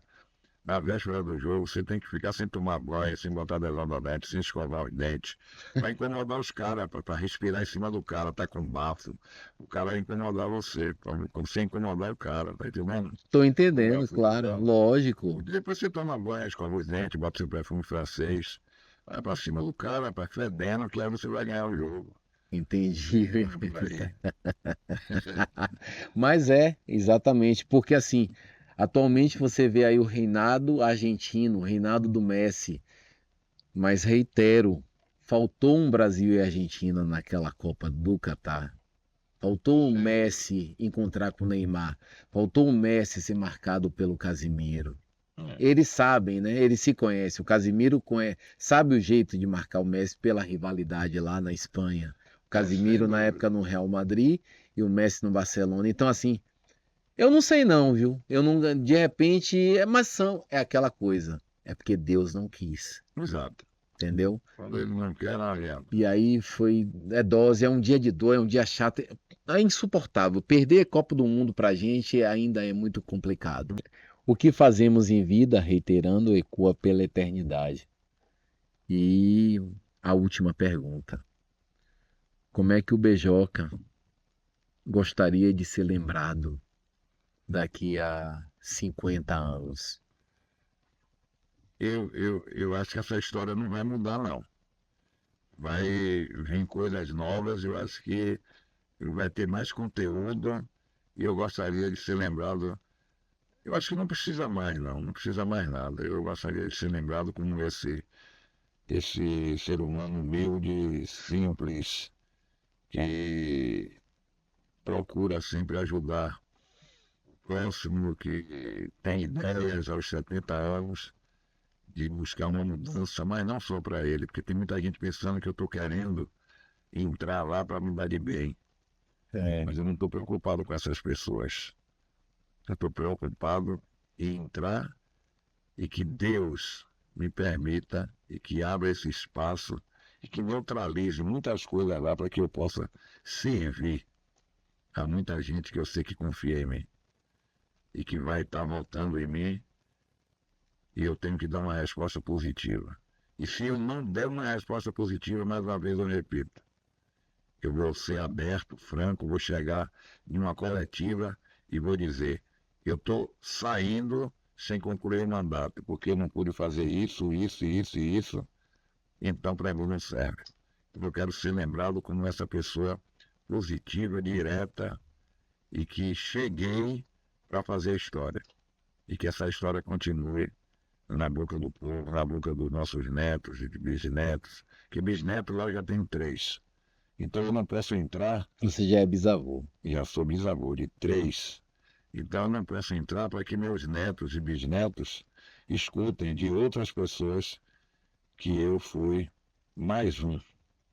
Na véspera do jogo, você tem que ficar sem tomar banho, sem botar desodorante, sem escovar os dentes. Vai incomodar os caras, para respirar em cima do cara, tá com bafo. O cara vai incomodar você, pra você incomodar o cara, tá entendendo? tô Como é o entendendo, claro, futebol. lógico. Depois você toma banho, escova os dentes, bota seu perfume francês. Vai pra cima do cara, pra fedendo, que aí você vai ganhar o jogo. Entendi. É por aí. Mas é, exatamente, porque assim, atualmente você vê aí o reinado argentino, o reinado do Messi, mas reitero, faltou um Brasil e Argentina naquela Copa do Catar. Faltou o Sem dúvida. Messi encontrar com o Neymar. Faltou o Messi ser marcado pelo Casimiro. É, Eles sabem, né? Eles se conhecem. O Casimiro sabe o jeito de marcar o Messi pela rivalidade lá na Espanha. O sem Casimiro na dúvida. época no Real Madrid e o Messi no Barcelona. Então, assim, eu não sei não, viu? Eu não, de repente, é aquela coisa. É porque Deus não quis, Exato. entendeu? Quando ele não quer, não adianta. E aí é dose, é um dia de dor, é um dia chato, é insuportável. Perder a Copa do Mundo pra gente ainda é muito complicado. O que fazemos em vida, reiterando, ecoa pela eternidade. E a última pergunta: como é que o Bejoca gostaria de ser lembrado daqui a 50 anos? Eu acho que essa história não vai mudar, não. Vai vir coisas novas, eu acho que vai ter mais conteúdo e eu gostaria de ser lembrado. Eu acho que não precisa mais, não, não precisa mais nada. Eu gostaria de ser lembrado como esse ser humano humilde, simples, que procura sempre ajudar o próximo, que tem ideias aos 70 anos de buscar uma mudança, mas não só para ele, porque tem muita gente pensando que eu estou querendo entrar lá para me dar de bem. É, Mas eu não estou preocupado com essas pessoas. Eu estou preocupado em entrar e que Deus me permita e que abra esse espaço e que neutralize muitas coisas lá para que eu possa servir a muita gente que eu sei que confia em mim e que vai estar voltando em mim e eu tenho que dar uma resposta positiva. E se eu não der uma resposta positiva, mais uma vez eu repito, eu vou ser aberto, franco, vou chegar em uma coletiva e vou dizer, eu estou saindo sem concluir o mandato, porque eu não pude fazer isso, isso, isso e isso, então para mim não serve. Eu quero ser lembrado como essa pessoa positiva, direta e que cheguei para fazer história. E que essa história continue na boca do povo, na boca dos nossos netos e bisnetos, que bisnetos lá eu já tenho 3. Então eu não posso entrar, você já é bisavô. já sou bisavô de 3. Então eu não posso entrar para que meus netos e bisnetos escutem de outras pessoas que eu fui mais um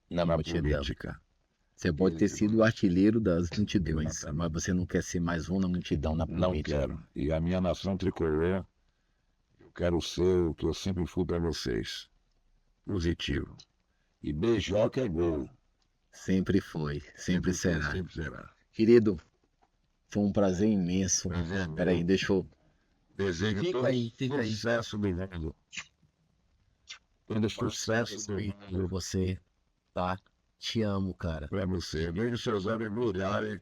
Na na multidão. política. Você pode ter sido o artilheiro das multidões, mas você não quer ser mais um na multidão na Não política. quero. E a minha nação tricolor, eu quero ser o que eu sempre fui para vocês. Positivo. E beijoca é gol. Sempre foi, sempre Foi, será. sempre será. Querido, foi um prazer imenso. Prazer é meu. Peraí, deixa eu. Desejo Fica todo aí, fica aí. sucesso do mundo. Todo sucesso do Respeito por mundo você, tá? Te amo, cara. para você. Vejo seus olhos brilharem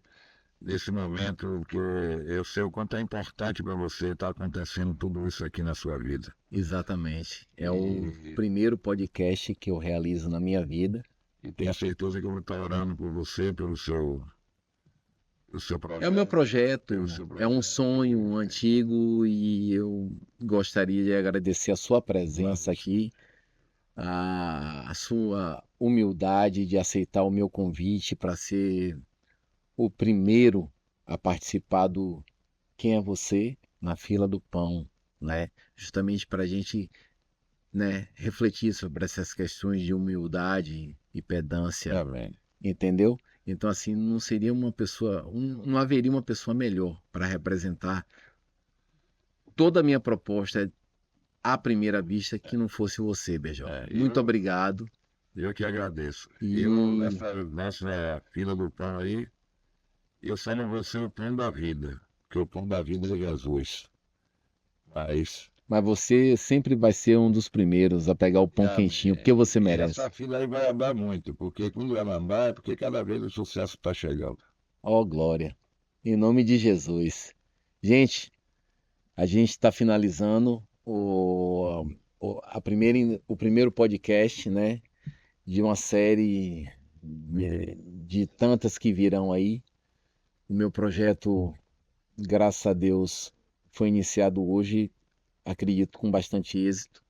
nesse momento, que eu sei o quanto é importante para você estar acontecendo tudo isso aqui na sua vida. Exatamente. É o E, primeiro podcast que eu realizo na minha vida. e tenha certeza que eu vou estar orando por você, pelo seu É o meu projeto. projeto, é um sonho antigo e eu gostaria de agradecer a sua presença aqui, a sua humildade de aceitar o meu convite para ser o primeiro a participar do Quem é Você na fila do pão, né? Justamente para a gente, né, refletir sobre essas questões de humildade e pedância, Amém. entendeu? Então, assim, não seria uma pessoa, não haveria uma pessoa melhor para representar toda a minha proposta à primeira vista que não fosse você, Beijão. Muito obrigado. Eu que agradeço. E Eu, nessa fila do pão aí, eu só não vou ser o pão da vida, porque o pão da vida é Jesus. mas você sempre vai ser um dos primeiros a pegar o pão quentinho, porque você E merece. essa fila aí vai andar muito, porque quando ela andar é porque cada vez o sucesso está chegando. Ó, glória. Em nome de Jesus. Gente, a gente está finalizando o primeiro podcast, né? De uma série de tantas que virão aí. O meu projeto, graças a Deus, foi iniciado hoje, acredito, com bastante êxito,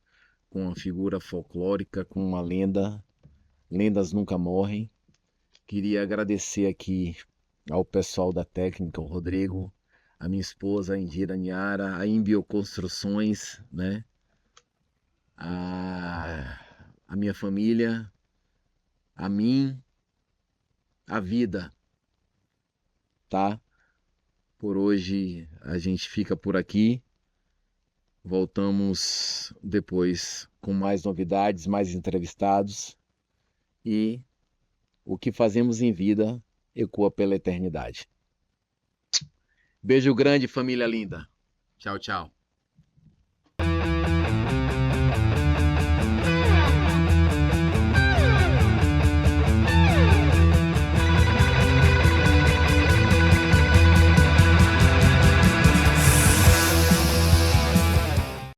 com uma figura folclórica, com uma lenda. Lendas nunca morrem. Queria agradecer aqui ao pessoal da técnica, o Rodrigo, a minha esposa, a Indira Niara, a Imbioconstruções, né? A minha família, a mim, a vida, tá? Por hoje a gente fica por aqui. Voltamos depois com mais novidades, mais entrevistados e o que fazemos em vida ecoa pela eternidade. Beijo grande, família linda. Tchau, tchau.